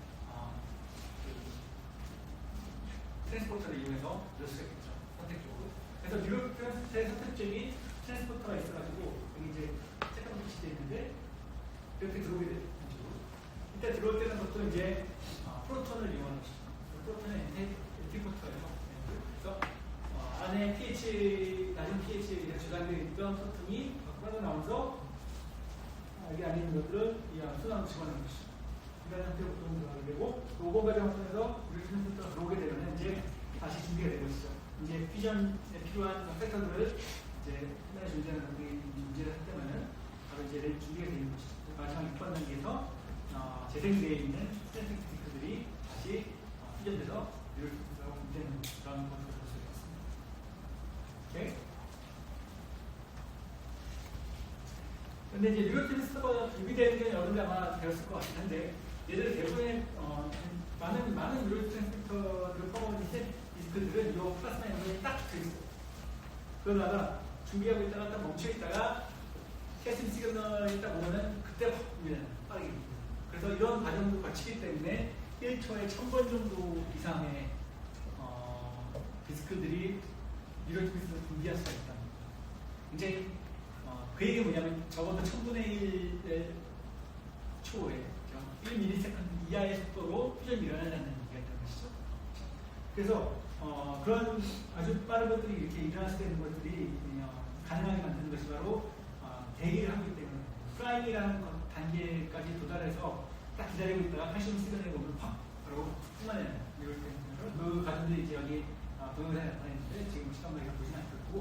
트랜스포터를 이용해서 넣을 수가 있겠죠. 선택적으로. 그래서 뉴로트랜스미터의 선택적인 트랜스포터가 있어가지고 여기 이제 색깔 표시되어 있는데 이렇게 들어오게 돼요. 이때 들어올 때는 보통 이제 프로톤을 이용하는 것이죠. 프로톤은 엔티포터예요. 그래서 안에 pH, 낮은 pH에 저장되어 있던 프로톤이 밖으로 나오면서 여기 안에 있는 것들은 이 순환으로 집어넣는 것이죠. 이런 형태로 보통 들어가게 되고, 로고 과정을 통해서 뉴로트랜스미터가 들어오게 되면 이제 다시 준비가 되는 것이죠. 이제 퓨전에 필요한 팩터들을 이제 하나의 존재하는 문제를 할 때면은 바로 이제 준비가 되는 것이죠. 마지막 6번 단계에서 재생되어 있는 스탠딩 스티커들이 다시 퓨전돼서 뉴로트랜스미터가 분리되는 그런 것을 볼 수 있습니다. 오케이? 근데 이제 뉴로트랜스미터가 분리되는 게 여러분들 아마 배웠을 것 같긴 한데, 얘들 대부분의 많은 뉴로트랜스미터를 포함한 디스크들은 이 플라스마 멤브레인이 딱 들어있어요. 그러다가 준비하고 있다가 딱 멈춰있다가 캐스팅 시그널이 딱 오면은 그때 확 빠르게 됩니다. 그래서 이런 과정도 거치기 때문에 1초에 1000번 정도 이상의 디스크들이 뉴로트랜스미터를 분비할 수가 있다. 굉장히 그 얘기는 뭐냐면 적어도 1000분의 1의 초에 1ms 이하의 속도로 퓨전이 일어나는 얘기가 있다는 것이죠. 그래서 그런 아주 빠른 것들이 이렇게 일어났을 때 있는 것들이 가능하게 만드는 것이 바로 대기를 하기 때문에 프라임이라는 단계까지 도달해서 딱 기다리고 있다가 칼슘 시그널이 오면 확 바로 뿜어내는 그 과정들이 이제 여기 동영상에 나타나있는데 지금 시간 관계상 보시면 안 되고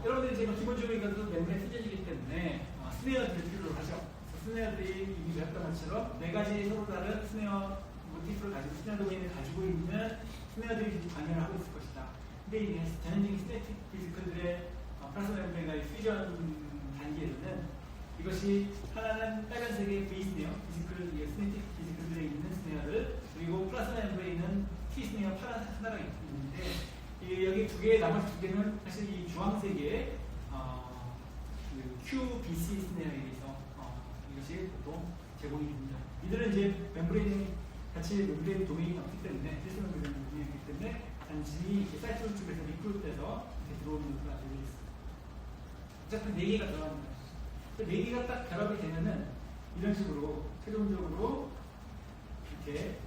여러분들이 지금 기본적으로 이것도 멤브레인 퓨전이기 때문에 스네어들을 필요로 하죠. 스네어들이 이미 배웠던 것처럼 4가지 서로 다른 스네어 모티프를 가지고 스네어 도메인을 가지고 있는 스네어들이 관여를 하고 있을 것이다. 근데 이게 전형적인 스네틱 디스크들의 플라스마 멤브레인과의 퓨전 단계에서는 이것이 하나는 빨간색의 V 스네어, 스네틱 디스크들에 있는 스네어들, 그리고 플라스마 멤브레인은 T 스네어 파란색 하나가 있는데 여기 두 개, 나머지 두 개는 사실 이 주황색의 QBC 스네어에 의해서 이것이 보통 제공이 됩니다. 이들은 이제 멤브레인 같이 멤브레인 도메인이 없기 때문에 필수 멤브레인 도메인이 없기 때문에 단지 사이트로 쪽에서 리크루트해서 들어오는 것으로 알려져 있습니다. 어차피 4개가 들어갑니다. 4개가 딱 결합이 되면은 이런 식으로 최종적으로 이렇게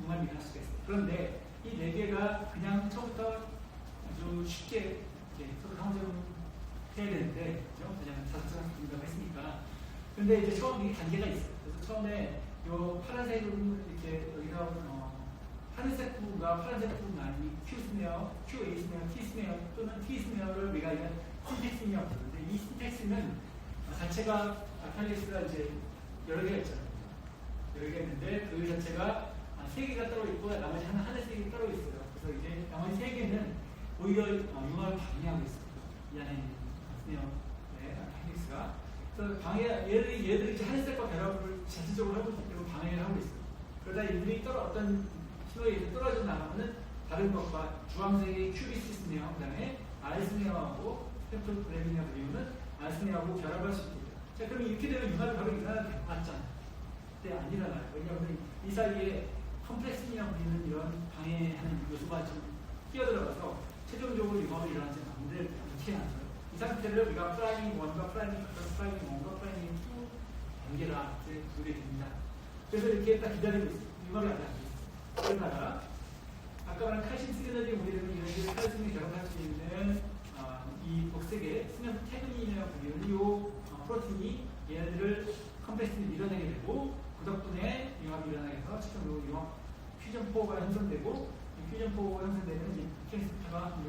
융합이 일어날 수가 있어요. 그런데 이 4개가 그냥 처음부터 아주 쉽게 이렇게 서로 상호작용해야 되는데, 그죠? 왜냐하면 5시간 분리라고 했으니까. 근데 이제 처음 이 단계가 있어요. 그래서 처음에 요 파란색으로 이렇게 여기서 하늘색 부분과 파란색 부분 아닌 Q 스네어, Q A 스네어, T 스네어 또는 T 스네어를 우리가 이런 신텍스이라고 부르는데, 이 신텍스는 자체가 아칼리스가 이제 여러 개가 있잖아요. 여러 개 있는데 그 자체가 3개가 따로 있고 나머지 하늘색이 따로 있어요. 그래서 이제 나머지 3개는 오히려 융합을 방해하고 있어요. 이 안에 있는 스네어의 아칼리스가. 그래서 얘들이 이제 하늘색과 결합을 자체적으로 하고 있기 때문에 방해를 하고 있어요. 그러다 이들이 어떤 신호에 떨어져 나가면은 다른 것과 주황색의 QBC 스네어, 그 다음에 R 스네어하고 스탬프 브레비네어를 이유는 R 스네어하고 결합할 수 있거든요. 자, 그럼 이렇게 되면 융합이 바로 일어날 때 맞잖아요. 근데 안 일어나요. 왜냐하면 이 사이에 컴플렉스이라고 불리는 이런 방해하는 요소가 좀 끼어들어가서 최종적으로 융합이 일어나지 않는데 어떻게 나죠? 이 상태를 우리가 프라이밍 1과 프라이밍 2과 프라이밍 1과 프라이밍 2 단계라 이제 부르게 됩니다. 그래서 이렇게 딱 기다리고 있어요. 융합이 안 나죠. 그러다가 아까 말한 칼슘 시그널이 우리는 이런 칼슘이 결합할 수 있는 이 복색의 스네어 태그닌이라고 불리는 이 프로틴이 컴패스를 밀어내게 되고 그 덕분에 융합이 일어나서 최종적으로 융합 퓨전4가 형성되고 이 퓨전4가 형성되면 이제 트랜스터가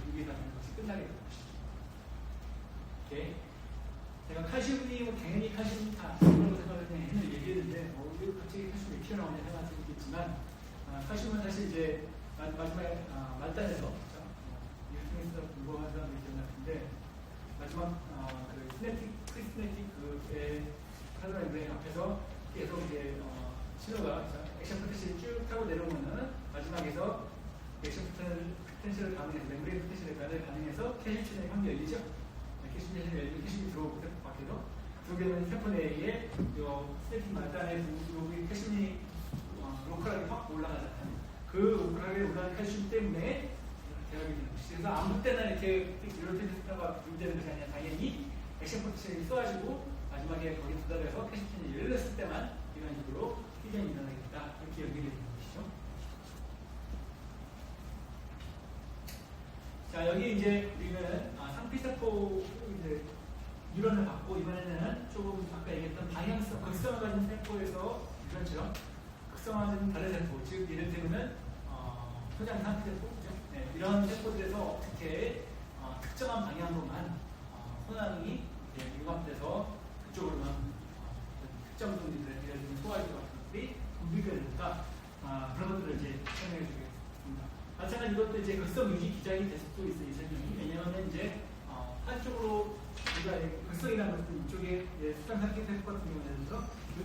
유기에 닿는 것이 끝나게 되는 것이죠. 오케이. 제가 칼슘이 당연히 칼슘 다 그런 생각을 그냥 얘기했는데 왜 갑자기 칼슘이 왜 튀어나오냐 생각할 수 있겠지만 칼슘은 사실 이제 마지막에 말단에서 유통에서 공부한 사람들이 기억나는데 마지막 그 크리스네틱의 카드라인의 앞에서 계속 이제 신호가 액션 포텐셜이 쭉 타고 내려오면은 마지막에서 액션 포텐셜을 반응해서 멤브레인 포텐셜을 반응해서 캐시 춘의 환기 열리죠. 캐시 춘의 열리면 캐시이 들어오고 밖에서 들어오게 되면 스테폰 A의 스네틱 말단의 부분이 캐시이 로컬하게 확 올라가잖아요. 그 로컬하게 올라가는 칼슘 때문에 대학이 되는 것이죠. 그래서 아무 때나 이렇게 이런 테스트가 분되는 것이 아니라 당연히 액션 포텐셜이 쏘아지고 마지막에 거기 도달해서 캐시 춘이 열렸을 때만 일반적으로 퓨전이 일어나겠다. 이렇게 연결이 되는 것이죠. 자, 여기 이제 우리는 상피세포 이제 이론을 받고 이번에는 조금 아까 얘기했던 방향성, 극성을 가진 세포에서 이런처럼 극성화된 다른 세포, 즉 예를 들면 소장 상피세포죠. 네, 이런 세포들에서 어떻게 특정한 방향으로만 혼합이 융합돼서 그쪽으로만 특정 분들의 예를 들면 소화기 같은 것들이 분비가 되니까 그런 것들을 이제 설명해 주겠습니다. 마찬가지 이것도 이제 극성 유지 기장이 될 수도 있어요. 이 설명이. 왜냐하면 이제 한쪽으로 우리가 극성이라는 것은 이쪽에 수장 상피세포 같은 경우에는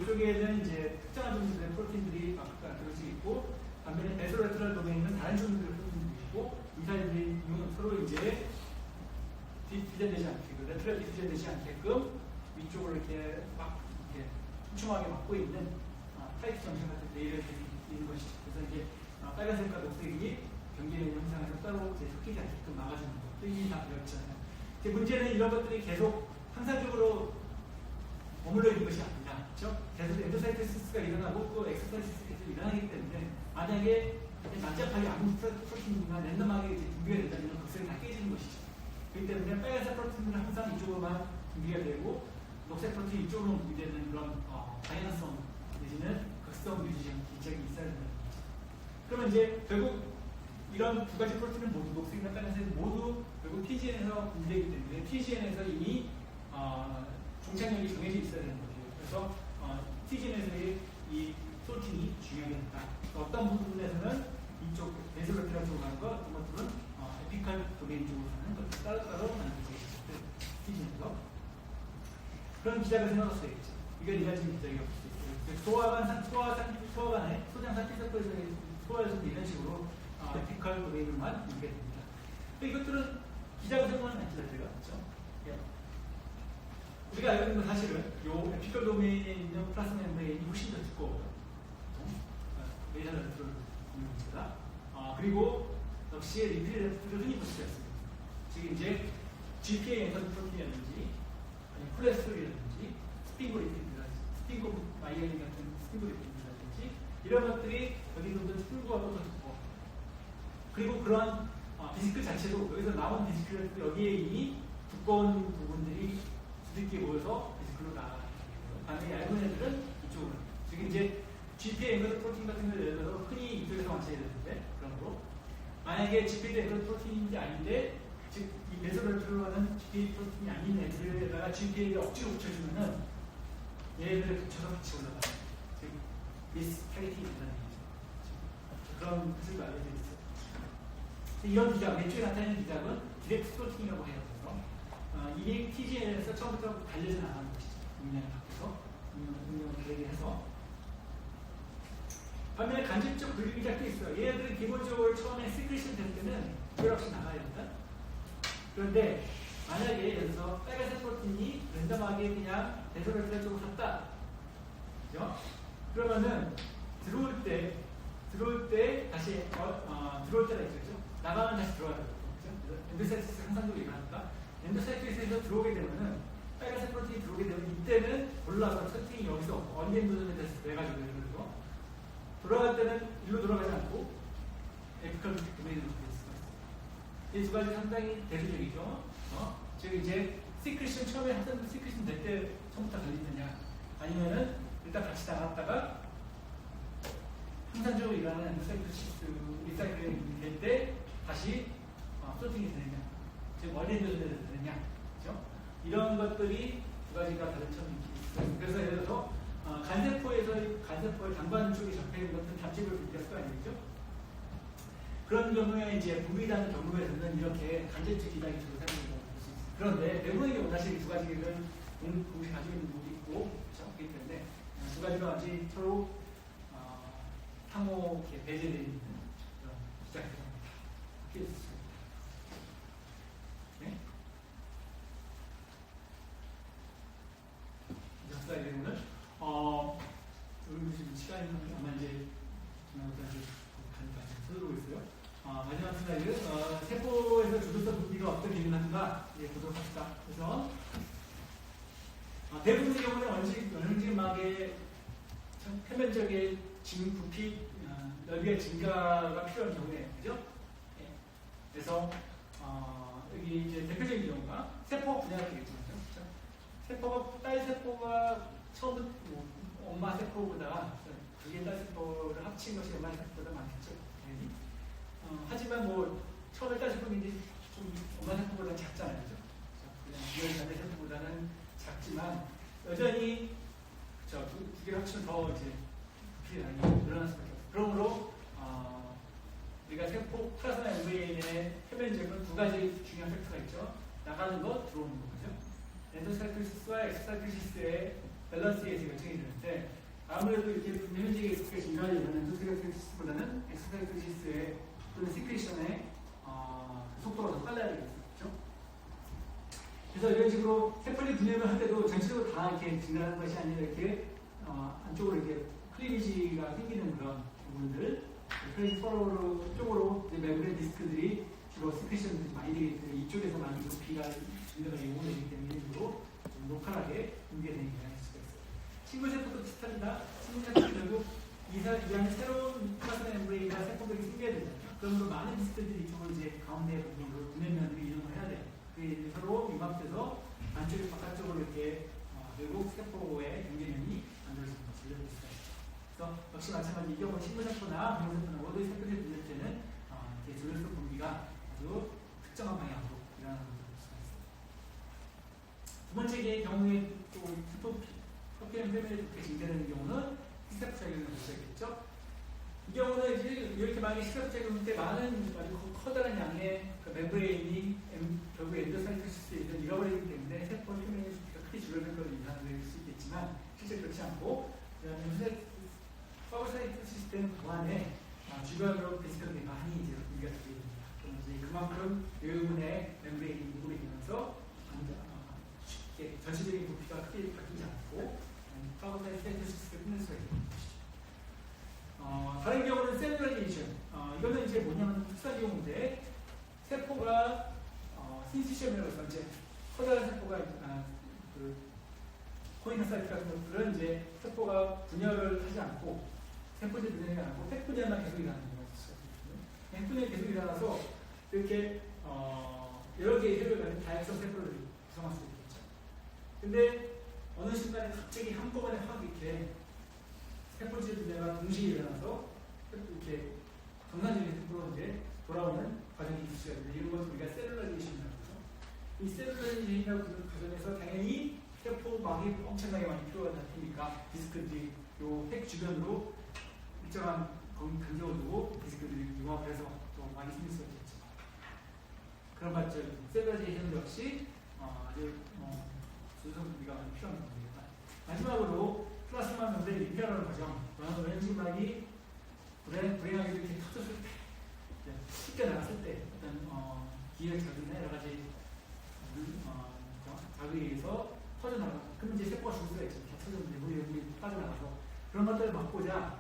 이쪽에는 이제 특정한 종류의 프로틴들이 들어갈 수 있고 반면에 베소레트럴 도메인은 다른 종류의 프로틴들이 있고 이 사이들이 서로 이제 디퓨전되지 않게끔 레트럴 디퓨전되지 않게끔 위쪽으로 이렇게 막 이렇게 촘촘하게 막고 있는 타이트 정신 같은 레이어들이 있는 것이죠. 그래서 이제 빨간색과 녹색이 경계의 형상에서 따로 이제 섞이지 않게끔 막아주는 것. 이미 다 배웠잖아요. 이제 문제는 이런 것들이 계속 항상적으로 머물러 있는 것이 아니라, 그렇죠? 계속 엔도사이토시스가 일어나고 또 엑소사이토시스가 계속 일어나기 때문에 만약에 난잡하게 아무 프로틴이나 랜덤하게 이제 분비가 된다면 극성이 다 깨지는 것이죠. 그렇기 때문에 빨간색 프로틴은 항상 이쪽으로만 분비가 되고 녹색 프로틴 이쪽으로 분비되는 그런 방향성 내지는 극성 유지 기적이 있어야 된다는 거죠. 그러면 이제 결국 이런 두 가지 프로틴은 모두 녹색이나 빨간색 모두 결국 TGN에서 분비되기 때문에 TGN에서 이미 종착역이 정해져 있어야 되는 거죠. 그래서 TGN에서의 이 소팅이 중요하겠다. 어떤 부분에서는 이쪽 베이솔레트라 쪽으로 가는 것, 어떤 것들은 에피칼 도메인 쪽으로 가는 것 따로따로 만들어져 있어요. TGN에서 그런 기작을 생각할 수 있겠죠. 이게 이가진 기작이 없을 수 있어요. 소화간에 소장 상피세포에서의 소화에서도 이런 식으로 에피칼 도메인만 있게 됩니다. 이것들은 기작을 생각하는 안티자들가 그렇죠. 우리가 알고 있는 건 사실은 이 에피컬 도메인에 있는 플라스마 멤브레인이 훨씬 더 두꺼워요. 레이저를 들어오는 겁니다. 그리고 역시 리피드를 흔히 볼 수가 있습니다. 즉 이제 GPA 엔터드 프로틴이라든지 아니면 콜레스테롤이라든지 스핑고리핀이라든지 스핑고마이엘린 같은 스핑고리핀이라든지 이런 것들이 여기서도 풀구하고 더 두꺼워. 그리고 그런 비스클 자체도 여기서 나온 비스클 여기에 이미 두꺼운 부분들이 두들겨 모여서 비스클로 나가는 거예요. 반면에 얇은 애들은 이쪽으로. 즉 이제 GPA 엔거드 프로틴 같은 걸 예를 들어서 흔히 이쪽에서 완성이 되는데 그런 거로 만약에 GPA 엔거드 프로틴인지 아닌데 즉 이 베소레트로는 GPA 프로틴이 아닌 애들에다가 GPA를 억지로 붙여주면은 얘네들을 붙여서 같이 올라가요. 즉 미스캐리팅이 된다는 얘기죠. 그런 뜻을 알려져 있어요. 이런 기작, 왼쪽에 나타나는 기작은 디렉트 프로틴이라고 해요. 이게 TGN에서 처음부터 달려져 나가는 것이죠. 음량을 바꿔서 음량을 대비해서 반면에 간접적 분리기작도 있어요. 얘네들은 기본적으로 처음에 시크리션 될 때는 별 없이 나가야 된다. 그런데 만약에 여기서 빨간색 프로틴이 랜덤하게 그냥 베소레트라 쪽으로 갔다. 그죠? 그러면은 들어올 때 다시 들어올 때가 있죠. 나가면 다시 들어와야 되고. 그죠? 엔도사이토시스 항상적으로 일어나니까 엔도사이토시스에서 들어오게 되면은 빨간색 프로틴이 들어오게 되면 이때는 올라서 세팅이 여기서 언젠도전에 대해서 돼가지고 그리고 돌아갈 때는 일로 돌아가지 않고 에피컬 도메인으로 될 수가 있어요. 이 두 가지 상당히 대표적이죠. 즉 이제 시크리션 처음에 하던 시크리션 될 때 처음부터 걸리느냐 아니면은 일단 같이 나갔다가 항상적으로 일어나는 리사이클링 될 때 다시 소팅이 되느냐, 즉 원리대로 되느냐, 그렇죠? 이런 것들이 두 가지가 다른 점이 있어요. 그래서 예를 들어서 간세포의 당관 쪽에 적혀 있는 것은 답집을 불필 수가 아니겠죠? 그런 경우에 이제 불이라는 경우에서는 이렇게 간접적 기장이 주로 사용된다고 볼 수 있습니다. 그런데 대부분의 경우 사실 두 가지를 동시에 가지고 있는 부분이 있고 그렇기 때문에 두 가지가 완전히 서로 상호 배제되어 있는 그런 시작입니다. 이렇게 있습니다. 네? 작사의 내용은 지금 시간이 아마 이제 흐르고 있어요. 마지막 슬라이드. 세포에서 주도성 분비가 어떤 기능을 하는가 보도록 합시다. 그래서 대부분의 경우는 원심막의 표면적인 부피 넓이의 증가가 필요한 경우에 그죠? 예. 그래서 여기 이제 대표적인 경우가 세포 분해가 되겠죠. 그렇죠? 세포가 딸 세포가 처음 엄마 세포보다 그게 딸 세포를 합친 것이 엄마 세포보다 많겠죠. 하지만 뭐 처음에 딸 세포인지 좀 엄마 세포보다 작잖아요, 그죠? 그냥 비열 자매 세포보다는 작지만 여전히 두 개를 합치면 더 이제 부피가 늘어날 수밖에 없어요. 그러므로 우리가 세포 플라스마 멤브레인의 표면적은 두 가지 중요한 팩터가 있죠. 나가는 것, 들어오는 것, 그죠? 엔도사이클리시스와 엑소사이클리시스의 밸런스에 결정이 되는데 아무래도 이렇게 표면적인 익숙해 증가하려면 엔도사이클리시스보다는 엑소사이클리시스의 또는 시크리션의 속도가 더 빨라야 되겠죠. 그렇죠? 그래서 이런 식으로 세포를 분해를 할 때도 전체적으로 다 이렇게 증가하는 것이 아니라 이렇게 안쪽으로 이렇게 클리니지가 생기는 그런 부분들, 클리니지 서로 쪽으로 이제 멤브레인 디스크들이 주로 시크리션들이 많이 되기 때문에 이쪽에서 많이 부피가 증가가 요구되기 때문에 일부러 좀 로컬하게 분비되는 경향이 수가 있어요. 친구세포도 비슷합니다. 친구세포도 결국 이 안에 새로운 플라스마 멤브레인과 세포들이 생겨야 되잖아요. 그러므로 많은 디스크들이 이쪽으로 이제 가운데 부분으로 분해면들이 이동을 해야 돼요. 그게 서로 융합돼서 안쪽에 바깥쪽으로 이렇게 결국 세포의 경계면이 만들어지는 것을 볼 수가 있죠. 그래서 역시 마찬가지 이 경우 친구세포나 병세포나 모두 세포들이 분해될 때는 조절성 분비가 아주 특정한 방향으로 일어나는 것을 볼 수가 있어요. 두 번째 경우에 또 표면 표면이 이렇게 증대되는 경우는 히스테프 작용을 볼 수 있겠죠. 이 경우는 이제 이렇게 만약에 히스테프 작용 때 많은 아주 커다란 양의 그 멤브레인이 결국 엔도사이토시스에 잃어버리기 때문에 세포 표면의 부피가 크게 줄어든 걸 인상될 수 있겠지만 실제 그렇지 않고 파고사이토시스 때는 그 안에 주변으로 베스컬이 많이 이제 분비가 되게 됩니다. 그럼 이제 그만큼 대부분의 멤브레인이 이동이 되면서 쉽게 전체적인 부피가 크게 바뀌지 않고 파고사이토시스를 끝낼 수가 있는 것이죠. 다른 경우는 셀룰라이제이션. 이거는 이제 뭐냐면 특수한 경우인데 세포가 신시시험이라고 해서 이제 커다란 세포가 코이너사이트 같은 것들은 이제 세포가 분열을 하지 않고 세포질 분열이 안 하고 핵분열만 계속 일어나는 경우가 있어요. 핵분열이 계속 일어나서 이렇게 여러 개의 혈을 가진 다양성 세포를 구성할 수 있겠죠. 근데 어느 순간에 갑자기 한꺼번에 확 이렇게 세포질 분열과 동시에 일어나서 이렇게 정상적인 세포로 이제 돌아오는 과정이 있을 수가 있는데 이런 것을 우리가 셀룰라이제이션이라고 하죠. 이 셀룰라이제이션이라고 하는 과정에서 당연히 세포막이 엄청나게 많이 필요하다 보니까 디스크들이 요 핵 주변으로 일정한 간격을 두고 디스크들이 융합해서 또 많이 생길 수가 있겠죠. 그런 관점 셀룰라이제이션 역시 아주 수성 분비가 많이 필요한 겁니다. 마지막으로 플라스마 멤브레인 리페어라는 과정. 원심막이 불행하게 이렇게 터졌을 때, 쉽게 나갔을 때 어떤 기혈 자극이나 여러 가지 자극에 의해서 터져나가고, 그러면 이제 세포가 죽을 수가 있죠. 다 터졌는데 물이 빠져나가서 그런 것들을 막고자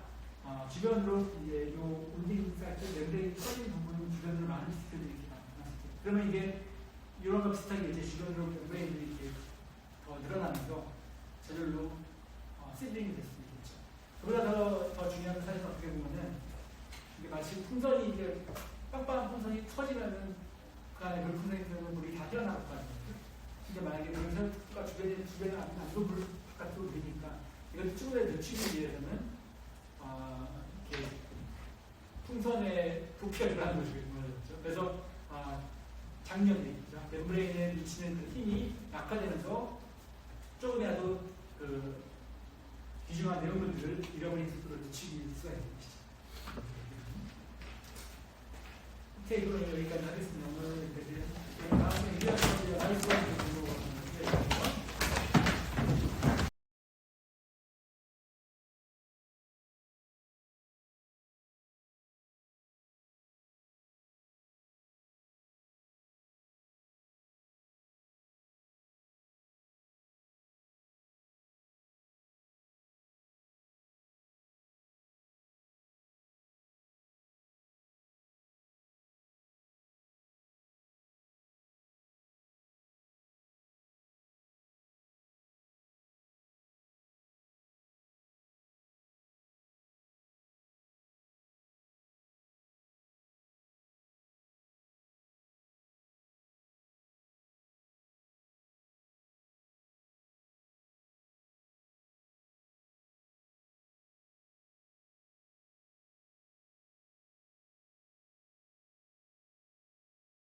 주변으로 이제 요 온딩 사이트 멤브레인 터진 부분 주변으로 많은 디스크들이 이렇게 나왔을 때, 그러면 이게 이런 거 비슷하게 이제 주변으로 멤브레인들이 이렇게 더 늘어나면서 저절로 샌딩이 될 수 있겠죠. 그보다 더 중요한 사실은 어떻게 보면은 이게 마치 풍선이 이게 빵빵한 풍선이 터지면은 그 안에 물풍선이 들어오면 물이 다 튀어나갈 거 아니에요. 근데 만약에 물가 주변에 안으로 물 바깥으로 들이니까 이것도 충분히 늦추기 위해서는 이렇게 풍선의 부피가 늘어나는 거죠. 그래서 장력이 멤브레인에 미치는 그 힘이 약화되면서 조금이라도 그 귀중한 내용물들을 잃어버린 속도를 늦추기 수가 있는 것이죠. 오케이, 그럼 여기까지 하겠습니다. 오늘 다음에 유리한 수업이나 나이 수업이